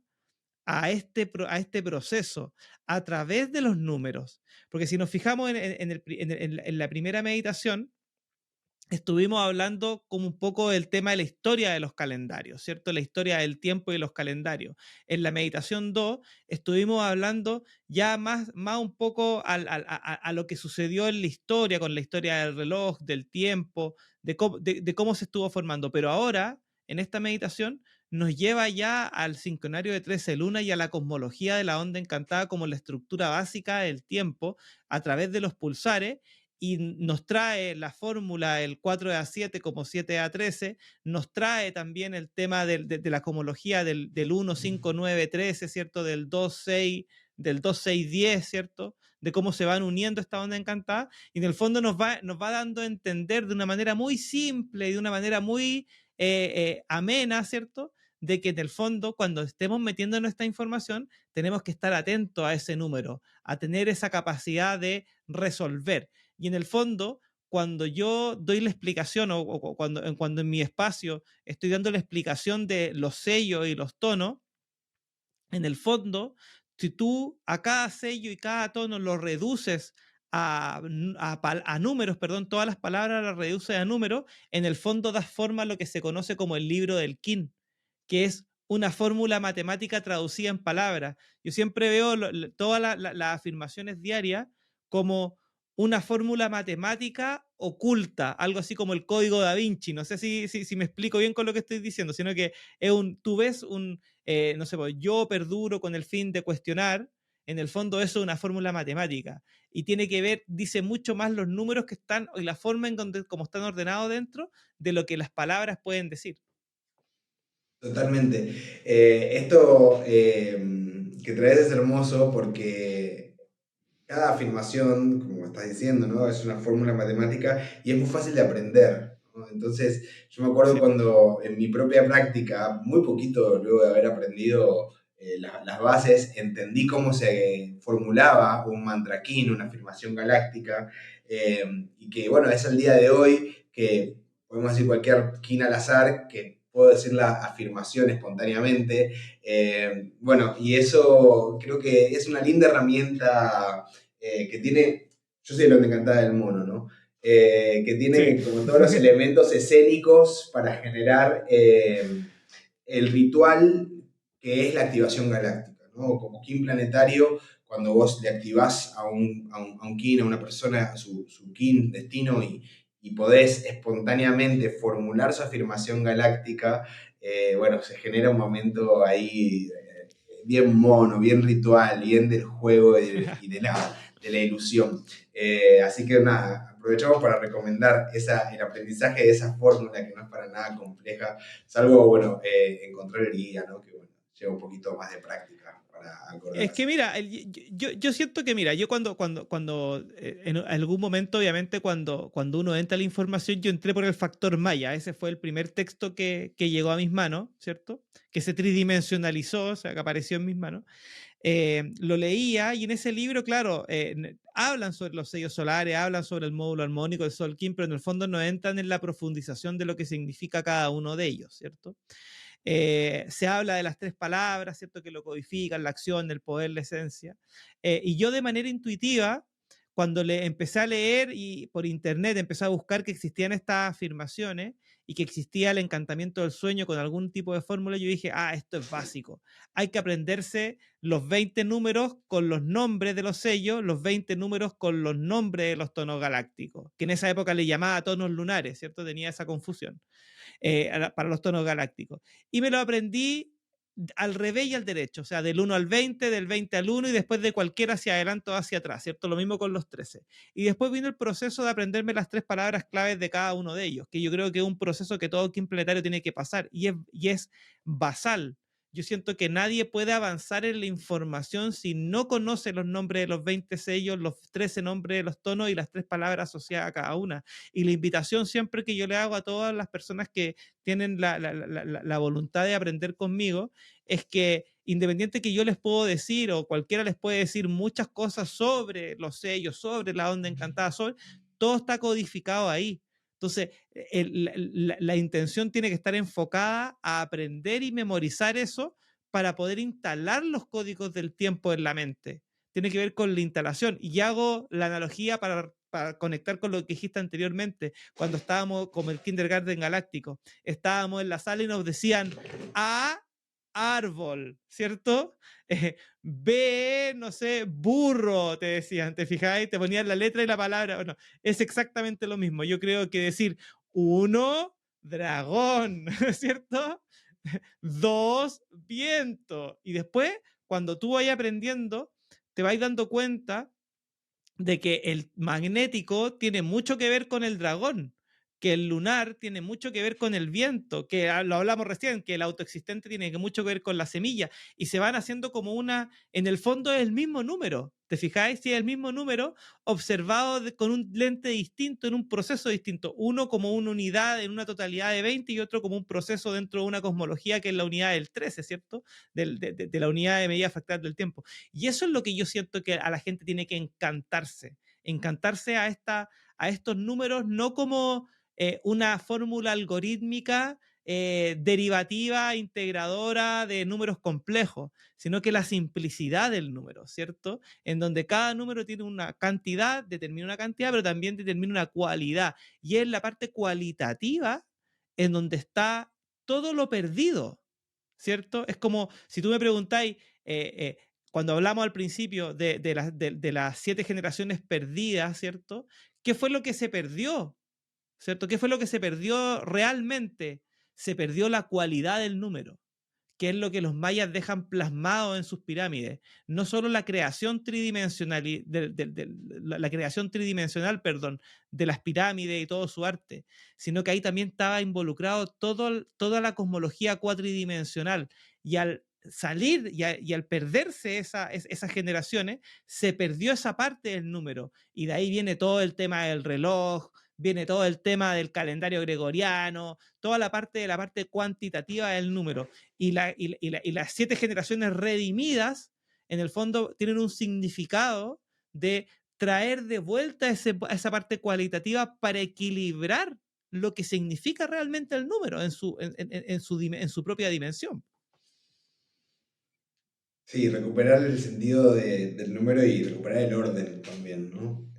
a este proceso a través de los números. Porque si nos fijamos en la primera meditación, estuvimos hablando como un poco del tema de la historia de los calendarios, ¿cierto? La historia del tiempo y los calendarios. En la meditación 2 estuvimos hablando ya más un poco a lo que sucedió en la historia, con la historia del reloj, del tiempo, de cómo se estuvo formando. Pero ahora, en esta meditación, nos lleva ya al sincronario de 13 lunas y a la cosmología de la onda encantada como la estructura básica del tiempo a través de los pulsares y nos trae la fórmula el 4A7 como 7A13, nos trae también el tema de la cosmología del 1, 5, 9, 13, ¿cierto? Del 2, 6, 10, ¿cierto? De cómo se van uniendo esta onda encantada, y en el fondo nos va dando a entender de una manera muy simple y de una manera muy amena, ¿cierto? De que en el fondo, cuando estemos metiendo nuestra información, tenemos que estar atentos a ese número, a tener esa capacidad de resolver. Y en el fondo, cuando yo doy la explicación o cuando en mi espacio estoy dando la explicación de los sellos y los tonos, en el fondo, si tú a cada sello y cada tono lo reduces a números, perdón, todas las palabras las reduces a números, en el fondo das forma a lo que se conoce como el libro del Kin, que es una fórmula matemática traducida en palabras. Yo siempre veo todas las afirmaciones diarias como una fórmula matemática oculta, algo así como el código da Vinci. No sé si me explico bien con lo que estoy diciendo, sino que tú ves no sé, pues, yo perduro con el fin de cuestionar. En el fondo eso es una fórmula matemática y tiene que ver, dice mucho más los números que están y la forma en donde, como están ordenados dentro de lo que las palabras pueden decir. Totalmente. Esto que traes es hermoso porque cada afirmación, como estás diciendo, ¿no? Es una fórmula matemática y es muy fácil de aprender, ¿no? Entonces, yo me acuerdo Sí, cuando en mi propia práctica, muy poquito luego de haber aprendido las bases, entendí cómo se formulaba un mantraquín, una afirmación galáctica, eh, y que, bueno, es el día de hoy que podemos decir cualquier quina al azar, que puedo decir la afirmación espontáneamente. Bueno, y eso creo que es una linda herramienta que tiene, yo soy lo que me encantaba del mono, ¿no? Que sí. tiene como todos los elementos escénicos para generar el ritual que es la activación galáctica, ¿no? Como kin planetario, cuando vos le activás a un kin, a una persona, su kin, destino, y podés espontáneamente formular su afirmación galáctica, bueno, se genera un momento ahí bien mono, bien ritual, bien del juego y de la ilusión. Así que nada, aprovechamos para recomendar el aprendizaje de esa fórmula que no es para nada compleja, salvo, bueno, encontrar el guía, ¿no? Que, bueno, lleva un poquito más de práctica para Es que acordarse. mira, yo siento que mira, yo cuando en algún momento, obviamente, cuando uno entra a la información, yo entré por el factor Maya. Ese fue el primer texto que llegó a mis manos, ¿cierto? Que se tridimensionalizó, o sea, que apareció en mis manos. Lo leía y en ese libro, claro, hablan sobre los sellos solares, hablan sobre el módulo armónico del Solkin, pero en el fondo no entran en la profundización de lo que significa cada uno de ellos, ¿cierto? Se habla de las tres palabras, ¿cierto? Que lo codifican, la acción, el poder, la esencia. Y yo de manera intuitiva, cuando le empecé a leer y por internet empecé a buscar que existían estas afirmaciones y que existía el encantamiento del sueño con algún tipo de fórmula, yo dije, esto es básico. Hay que aprenderse los 20 números con los nombres de los sellos, los 20 números con los nombres de los tonos galácticos, que en esa época le llamaba tonos lunares, ¿cierto? Tenía esa confusión para los tonos galácticos. Y me lo aprendí al revés y al derecho, o sea, del 1 al 20, del 20 al 1 y después de cualquiera hacia adelante o hacia atrás, ¿cierto? Lo mismo con los 13. Y después vino el proceso de aprenderme las tres palabras claves de cada uno de ellos, que yo creo que es un proceso que todo Kim planetario tiene que pasar y es basal. Yo siento que nadie puede avanzar en la información si no conoce los nombres de los 20 sellos, los 13 nombres de los tonos y las tres palabras asociadas a cada una. Y la invitación siempre que yo le hago a todas las personas que tienen la voluntad de aprender conmigo es que independiente que yo les puedo decir o cualquiera les puede decir muchas cosas sobre los sellos, sobre la onda encantada, sobre, todo está codificado ahí. Entonces, la intención tiene que estar enfocada a aprender y memorizar eso para poder instalar los códigos del tiempo en la mente. Tiene que ver con la instalación. Y hago la analogía para conectar con lo que dijiste anteriormente, cuando estábamos como el kindergarten galáctico, estábamos en la sala y nos decían A, árbol, ¿cierto? B, no sé, burro, te decían, ¿te fijáis? Te ponían la letra y la palabra. Bueno, es exactamente lo mismo. Yo creo que decir uno, dragón, ¿cierto? Dos, viento. Y después, cuando tú vayas aprendiendo, te vais dando cuenta de que el magnético tiene mucho que ver con el dragón, que el lunar tiene mucho que ver con el viento, que lo hablamos recién, que el autoexistente tiene mucho que ver con la semilla, y se van haciendo como una, en el fondo es el mismo número, ¿te fijáis? Si es el mismo número observado con un lente distinto, en un proceso distinto, uno como una unidad en una totalidad de 20 y otro como un proceso dentro de una cosmología que es la unidad del 13, ¿cierto? De la unidad de medida fractal del tiempo. Y eso es lo que yo siento que a la gente tiene que encantarse a estos números, no como una fórmula algorítmica derivativa, integradora de números complejos, sino que la simplicidad del número, ¿cierto? En donde cada número tiene una cantidad, determina una cantidad, pero también determina una cualidad. Y es la parte cualitativa en donde está todo lo perdido, ¿cierto? Es como si tú me preguntáis, cuando hablamos al principio de las 7 generaciones perdidas, ¿cierto? ¿Qué fue lo que se perdió? ¿Cierto? ¿Qué fue lo que se perdió realmente? Se perdió la cualidad del número, que es lo que los mayas dejan plasmado en sus pirámides. No solo la creación tridimensional, la creación tridimensional, perdón, de las pirámides y todo su arte, sino que ahí también estaba involucrado toda la cosmología cuatridimensional. Y al salir y al perderse esas generaciones, se perdió esa parte del número. Y de ahí viene todo el tema del reloj, viene todo el tema del calendario gregoriano, toda la parte cuantitativa del número. Y las 7 generaciones redimidas, en el fondo, tienen un significado de traer de vuelta esa parte cualitativa para equilibrar lo que significa realmente el número en su propia dimensión. Sí, recuperar el sentido del número y recuperar el orden también, ¿no?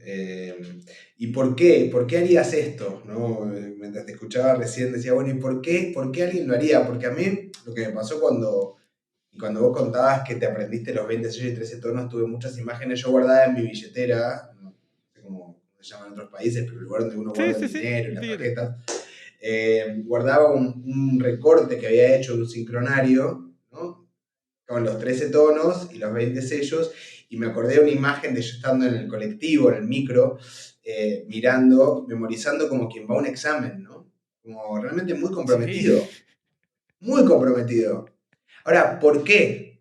¿Y por qué? ¿Por qué harías esto? ¿No? Mientras te escuchaba recién decía, bueno, ¿y por qué alguien lo haría? Porque a mí lo que me pasó cuando vos contabas que te aprendiste los 26 y 13 tonos, tuve muchas imágenes yo guardadas en mi billetera, no sé cómo se llama en otros países, pero el lugar donde uno Sí, guarda el sí, sí. dinero y las Fíjate. tarjetas, guardaba un recorte que había hecho de un sincronario, ¿no? Con los 13 tonos y los 20 sellos, y me acordé de una imagen de yo estando en el colectivo, en el micro, mirando, memorizando como quien va a un examen, ¿no? Como realmente Sí, muy comprometido. Ahora, ¿por qué?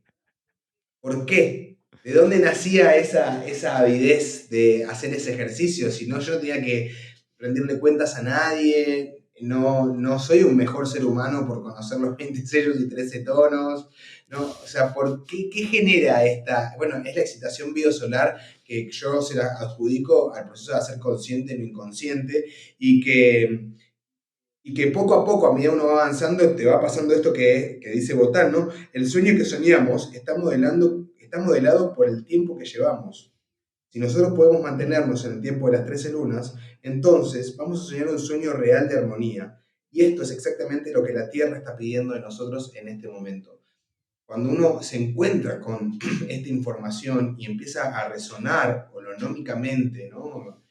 ¿Por qué? ¿De dónde nacía esa avidez de hacer ese ejercicio? Si no, yo no tenía que rendirle cuentas a nadie, no soy un mejor ser humano por conocer los 20 sellos y 13 tonos, ¿no? O sea, ¿qué genera esta? Bueno, es la excitación biosolar que yo se la adjudico al proceso de hacer consciente lo inconsciente y que poco a poco, a medida uno va avanzando, te va pasando esto que dice Botán, ¿no? El sueño que soñamos está modelado por el tiempo que llevamos. Si nosotros podemos mantenernos en el tiempo de las 13 lunas, entonces vamos a soñar un sueño real de armonía. Y esto es exactamente lo que la Tierra está pidiendo de nosotros en este momento. Cuando uno se encuentra con esta información y empieza a resonar holonómicamente, ¿no?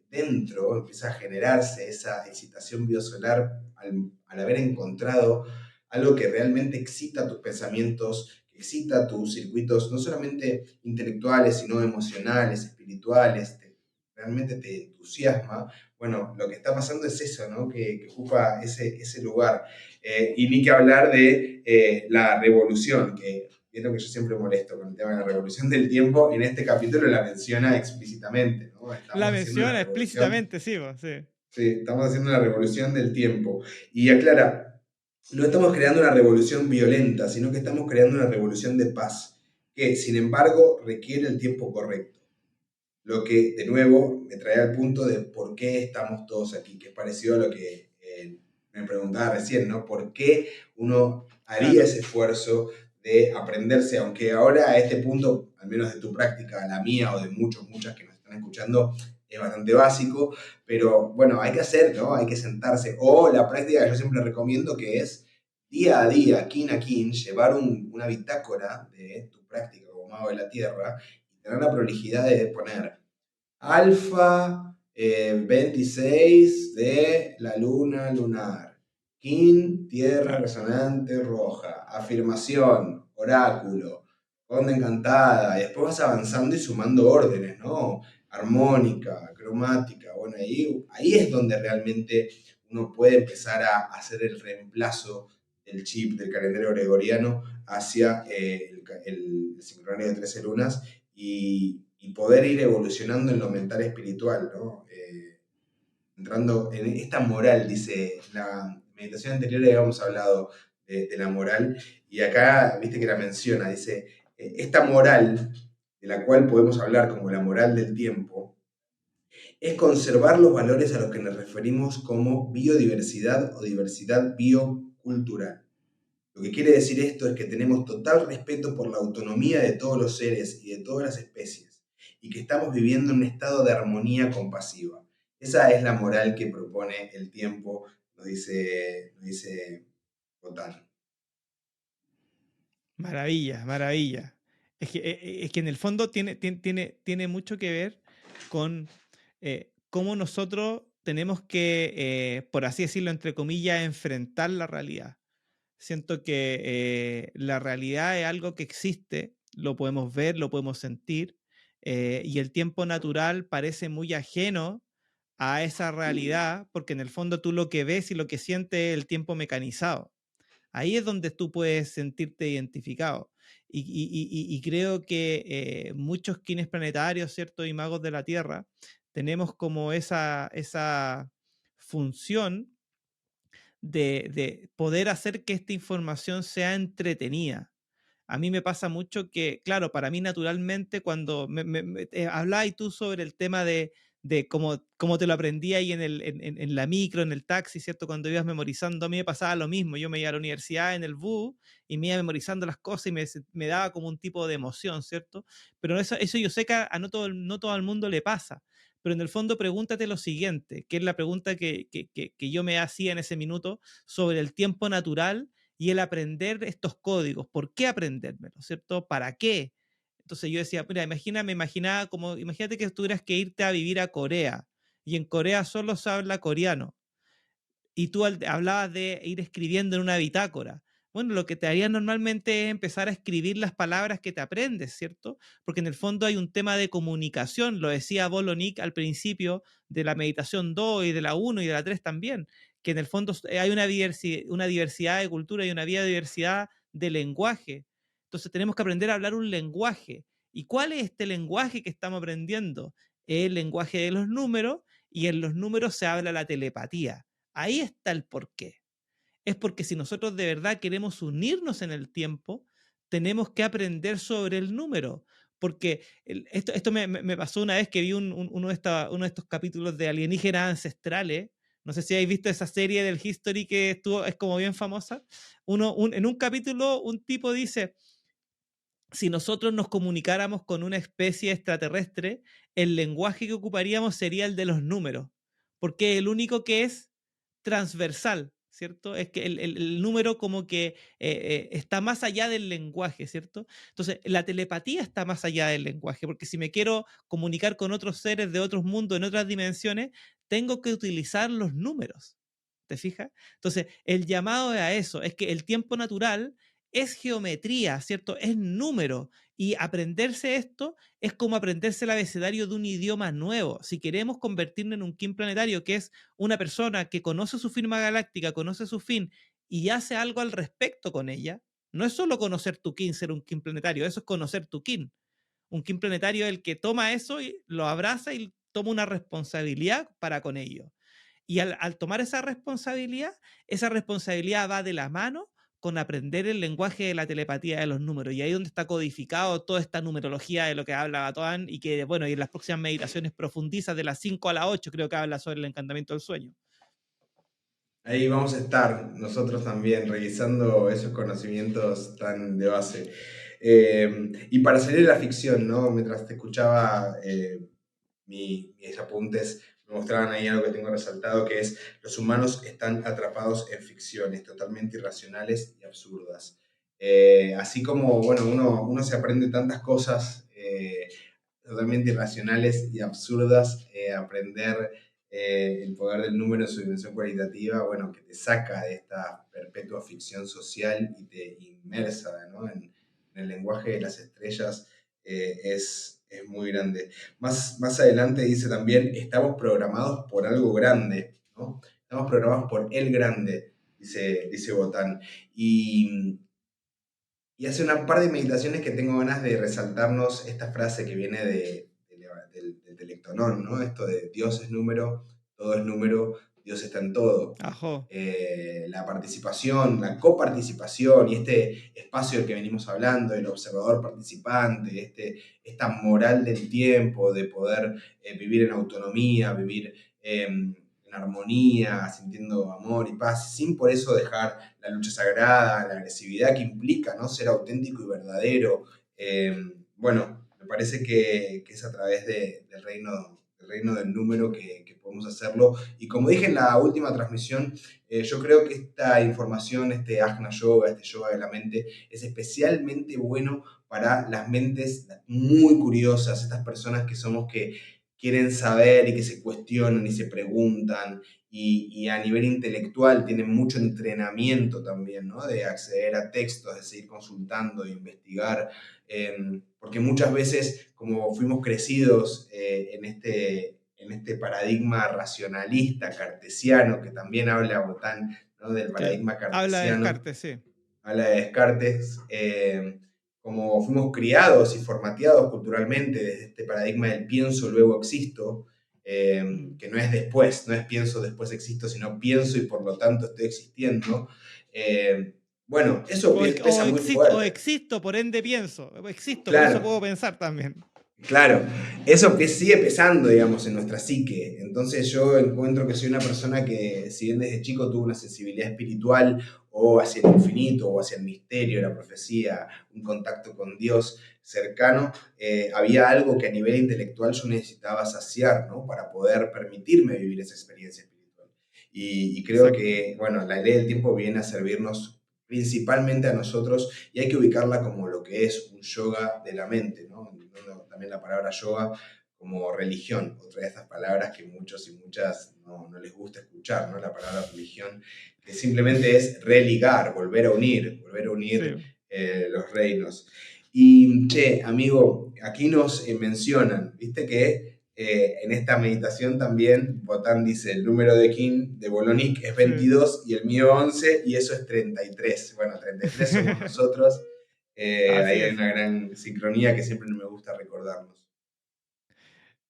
Dentro, empieza a generarse esa excitación biosolar al haber encontrado algo que realmente excita tus pensamientos, que excita tus circuitos, no solamente intelectuales, sino emocionales, espirituales, realmente te entusiasma. Bueno, lo que está pasando es eso, ¿no? Que ocupa ese lugar. Y ni que hablar de la revolución, que es lo que yo siempre molesto con el tema de la revolución del tiempo. En este capítulo la menciona explícitamente, ¿no? la Estamos haciendo una menciona revolución, explícitamente, sí, vos, sí. sí, estamos haciendo una revolución del tiempo. Y aclara, no estamos creando una revolución violenta, sino que estamos creando una revolución de paz, que sin embargo requiere el tiempo correcto. Lo que, de nuevo, me trae al punto de por qué estamos todos aquí, que es parecido a lo que me preguntaba recién, ¿no? ¿Por qué uno haría Claro. ese esfuerzo de aprenderse, aunque ahora a este punto, al menos de tu práctica, la mía o de muchas que nos están escuchando, es bastante básico, pero bueno, hay que hacer, ¿no? Hay que sentarse. O la práctica que yo siempre recomiendo que es día a día, kin a kin, llevar una bitácora de tu práctica como mago de la tierra y tener la prolijidad de poner Alfa 26 de la luna lunar. Kin, tierra Claro. resonante roja. Afirmación, oráculo, onda encantada. Y después vas avanzando y sumando órdenes, ¿no? Armónica, cromática. Bueno, ahí es donde realmente uno puede empezar a hacer el reemplazo del chip del calendario gregoriano hacia el sincronario de 13 lunas y poder ir evolucionando en lo mental espiritual, ¿no? Entrando en esta moral, dice, la meditación anterior habíamos hablado de la moral, y acá, viste que la menciona, dice, esta moral, de la cual podemos hablar como la moral del tiempo, es conservar los valores a los que nos referimos como biodiversidad o diversidad biocultural. Lo que quiere decir esto es que tenemos total respeto por la autonomía de todos los seres y de todas las especies, y que estamos viviendo en un estado de armonía compasiva. Esa es la moral que propone el tiempo, nos dice Botán. Maravilla, maravilla. Es que en el fondo tiene mucho que ver con cómo nosotros tenemos que, por así decirlo, entre comillas, enfrentar la realidad. Siento que la realidad es algo que existe, lo podemos ver, lo podemos sentir, y el tiempo natural parece muy ajeno a esa realidad, porque en el fondo tú lo que ves y lo que sientes es el tiempo mecanizado. Ahí es donde tú puedes sentirte identificado. Y creo que muchos kines planetarios, ¿cierto? Y magos de la Tierra, tenemos como esa función de poder hacer que esta información sea entretenida. A mí me pasa mucho que, claro, para mí naturalmente cuando hablabas tú sobre el tema de cómo te lo aprendí ahí en la micro, en el taxi, ¿cierto? Cuando ibas memorizando, a mí me pasaba lo mismo. Yo me iba a la universidad en el bus y me iba memorizando las cosas y me daba como un tipo de emoción, ¿cierto? Pero eso yo sé que a no todo el mundo le pasa. Pero en el fondo pregúntate lo siguiente, que es la pregunta que yo me hacía en ese minuto sobre el tiempo natural y el aprender estos códigos. ¿Por qué aprendérmelo? ¿Cierto? ¿Para qué? Entonces yo decía, mira, imagínate que tuvieras que irte a vivir a Corea y en Corea solo se habla coreano y tú hablabas de ir escribiendo en una bitácora. Bueno, lo que te haría normalmente es empezar a escribir las palabras que te aprendes, ¿cierto? Porque en el fondo hay un tema de comunicación, lo decía Bolonik al principio de la meditación 2 y de la uno y de la 3 también, que en el fondo hay una diversidad de cultura y una biodiversidad de lenguaje. Entonces tenemos que aprender a hablar un lenguaje. ¿Y cuál es este lenguaje que estamos aprendiendo? El lenguaje de los números, y en los números se habla la telepatía. Ahí está el porqué. Es porque si nosotros de verdad queremos unirnos en el tiempo, tenemos que aprender sobre el número. Porque esto me pasó una vez que vi uno de estos capítulos de alienígenas ancestrales. No sé si habéis visto esa serie del History que es como bien famosa. En un capítulo un tipo dice, si nosotros nos comunicáramos con una especie extraterrestre, el lenguaje que ocuparíamos sería el de los números, porque es el único que es transversal, ¿cierto? Es que el número como que está más allá del lenguaje, ¿cierto? Entonces, la telepatía está más allá del lenguaje, porque si me quiero comunicar con otros seres de otros mundos, en otras dimensiones, tengo que utilizar los números. ¿Te fijas? Entonces, el llamado es a eso, es que el tiempo natural es geometría, ¿cierto? Es número. Y aprenderse esto es como aprenderse el abecedario de un idioma nuevo. Si queremos convertirnos en un kin planetario, que es una persona que conoce su firma galáctica, conoce su fin y hace algo al respecto con ella, no es solo conocer tu kin, ser un kin planetario, eso es conocer tu kin. Un kin planetario es el que toma eso y lo abraza y toma una responsabilidad para con ello. Y al tomar esa responsabilidad va de la mano con aprender el lenguaje de la telepatía de los números. Y ahí es donde está codificado toda esta numerología de lo que habla Batoan y que, bueno, y en las próximas meditaciones profundiza de las 5 a las 8, creo que habla sobre el encantamiento del sueño. Ahí vamos a estar nosotros también revisando esos conocimientos tan de base. Y para salir de la ficción, ¿no? Mientras te escuchaba, mis apuntes me mostraban ahí algo que tengo resaltado, que es los humanos están atrapados en ficciones totalmente irracionales y absurdas. Así como, bueno, uno se aprende tantas cosas totalmente irracionales y absurdas, aprender el poder del número en su dimensión cualitativa, bueno, que te saca de esta perpetua ficción social y te inmersa, ¿no? En el lenguaje de las estrellas, es muy grande. Más adelante dice también, estamos programados por algo grande, ¿no? Estamos programados por el grande, dice Botán. Y hace un par de meditaciones que tengo ganas de resaltarnos esta frase que viene del Telectonón, ¿no? Esto de Dios es número, todo es número, Dios está en todo. Ajo. La participación, la coparticipación y este espacio del que venimos hablando, el observador participante, esta moral del tiempo, de poder vivir en autonomía, vivir en armonía, sintiendo amor y paz, sin por eso dejar la lucha sagrada, la agresividad que implica, ¿no? Ser auténtico y verdadero. Bueno, me parece que es a través del reino del número que podemos hacerlo. Y como dije en la última transmisión, yo creo que esta información, este Ajna Yoga, este yoga de la mente, es especialmente bueno para las mentes muy curiosas, estas personas que somos que quieren saber y que se cuestionan y se preguntan y a nivel intelectual tienen mucho entrenamiento también, ¿no? De acceder a textos, de seguir consultando, de investigar, porque muchas veces como fuimos crecidos en este paradigma racionalista, cartesiano, que también habla Botán, ¿no? Del Que paradigma habla de cartesiano, Descartes, sí. habla de Descartes, como fuimos criados y formateados culturalmente desde este paradigma del pienso, luego existo, Mm. que no es después, no es pienso, después existo, sino pienso y por lo tanto estoy existiendo. Bueno, eso pesa muy O fuerte. existo, por ende pienso. O existo, por eso Claro, puedo pensar también. claro, eso sigue pesando, digamos, en nuestra psique. Entonces yo encuentro que soy una persona que, si bien desde chico tuvo una sensibilidad espiritual o hacia el infinito o hacia el misterio, la profecía, un contacto con Dios cercano, había algo que a nivel intelectual yo necesitaba saciar, ¿no? Para poder permitirme vivir esa experiencia espiritual. Y creo Exacto. que, bueno, la ley del tiempo viene a servirnos principalmente a nosotros y hay que ubicarla como lo que es un yoga de la mente, ¿no? También la palabra yoga como religión, otra de estas palabras que muchos y muchas no les gusta escuchar, ¿no? La palabra religión, que simplemente es religar, volver a unir Sí, los reinos. Y, che, amigo, aquí nos mencionan, viste que en esta meditación también Botán dice el número de King de Bolonic es sí. 22 y el mío 11 y eso es 33. Bueno, 33 somos nosotros. Así Ahí hay es. una gran sincronía que siempre me gusta recordarnos.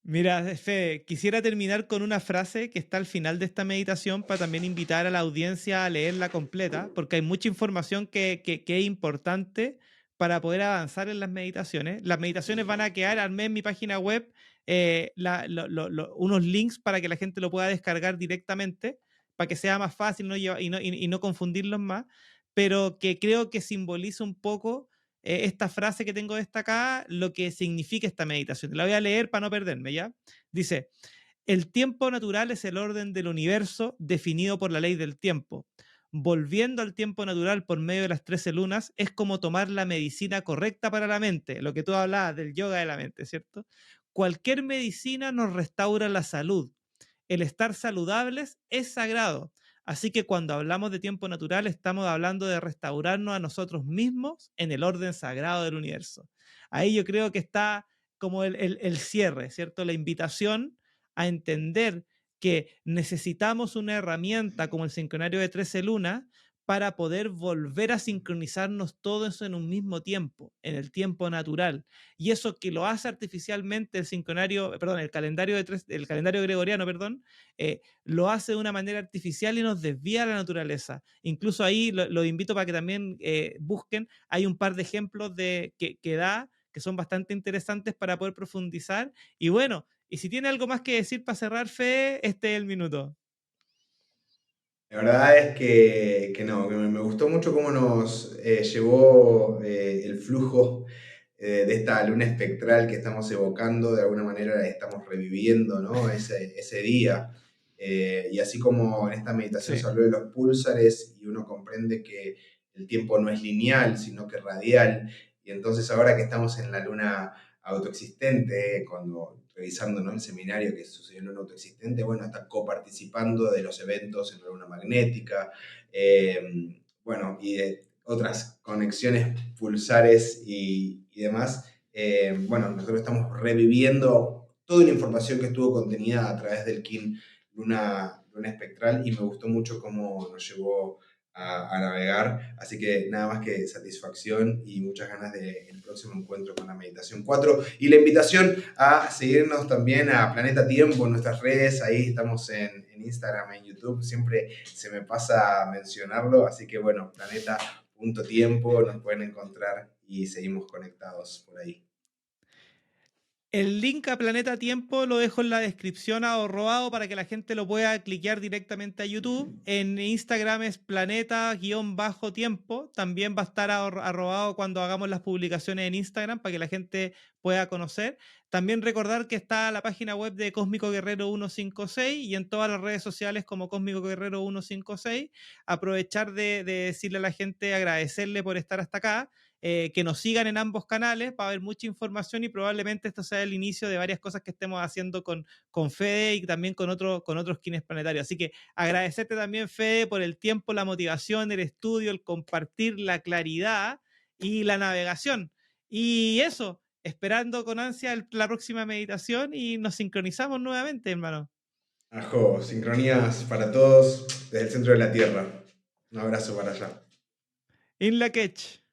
Mira, Fede, quisiera terminar con una frase que está al final de esta meditación para también invitar a la audiencia a leerla completa, porque hay mucha información que es importante para poder avanzar en las meditaciones. Las meditaciones van a quedar, armé en mi página web unos links para que la gente lo pueda descargar directamente, para que sea más fácil y no confundirlos más, pero que creo que simboliza un poco esta frase que tengo destacada, lo que significa esta meditación. La voy a leer para no perderme, ¿ya? Dice, el tiempo natural es el orden del universo definido por la ley del tiempo. Volviendo al tiempo natural por medio de las 13 lunas es como tomar la medicina correcta para la mente, lo que tú hablabas del yoga de la mente, ¿cierto? Cualquier medicina nos restaura la salud, el estar saludables es sagrado. Así que cuando hablamos de tiempo natural, estamos hablando de restaurarnos a nosotros mismos en el orden sagrado del universo. Ahí yo creo que está como el cierre, ¿cierto? La invitación a entender que necesitamos una herramienta como el sincronario de 13 lunas para poder volver a sincronizarnos todo eso en un mismo tiempo, en el tiempo natural. Y eso que lo hace artificialmente el sincronario, perdón, el calendario gregoriano, perdón, lo hace de una manera artificial y nos desvía la naturaleza. Incluso ahí lo invito para que también busquen, hay un par de ejemplos que da, que son bastante interesantes para poder profundizar. Y bueno, y si tiene algo más que decir para cerrar, Fe, este es el minuto. La verdad es que no, que me gustó mucho cómo nos llevó el flujo de esta luna espectral que estamos evocando, de alguna manera estamos reviviendo, ¿no? Ese día. Y así como en esta meditación se Sí, habló de los púlsares y uno comprende que el tiempo no es lineal, sino que radial. Y entonces ahora que estamos en la luna autoexistente, cuando revisando, ¿no?, el seminario que sucedió en luna autoexistente, bueno, está coparticipando de los eventos en la luna magnética, bueno, y de otras conexiones pulsares y demás. Bueno, nosotros estamos reviviendo toda la información que estuvo contenida a través del KIN Luna Espectral y me gustó mucho cómo nos llevó a navegar. Así que nada más que satisfacción y muchas ganas del próximo encuentro con la Meditación 4. Y la invitación a seguirnos también a Planeta Tiempo en nuestras redes. Ahí estamos en Instagram, en YouTube. Siempre se me pasa mencionarlo. Así que bueno, Planeta.tiempo nos pueden encontrar y seguimos conectados por ahí. el link a Planeta Tiempo lo dejo en la descripción arrobado para que la gente lo pueda cliquear directamente a YouTube. En Instagram es planeta-tiempo. También va a estar arrobado cuando hagamos las publicaciones en Instagram para que la gente pueda conocer. También recordar que está la página web de Cósmico Guerrero 156 y en todas las redes sociales como Cósmico Guerrero 156. Aprovechar de decirle a la gente, agradecerle por estar hasta acá. Que nos sigan en ambos canales para ver mucha información y probablemente esto sea el inicio de varias cosas que estemos haciendo con Fede y también con otros kines planetarios. Así que agradecerte también, Fede, por el tiempo, la motivación, el estudio, el compartir, la claridad y la navegación. Y eso, esperando con ansia la próxima meditación y nos sincronizamos nuevamente, hermano. Ajo, sincronías para todos desde el centro de la Tierra. Un abrazo para allá. In la Ketch.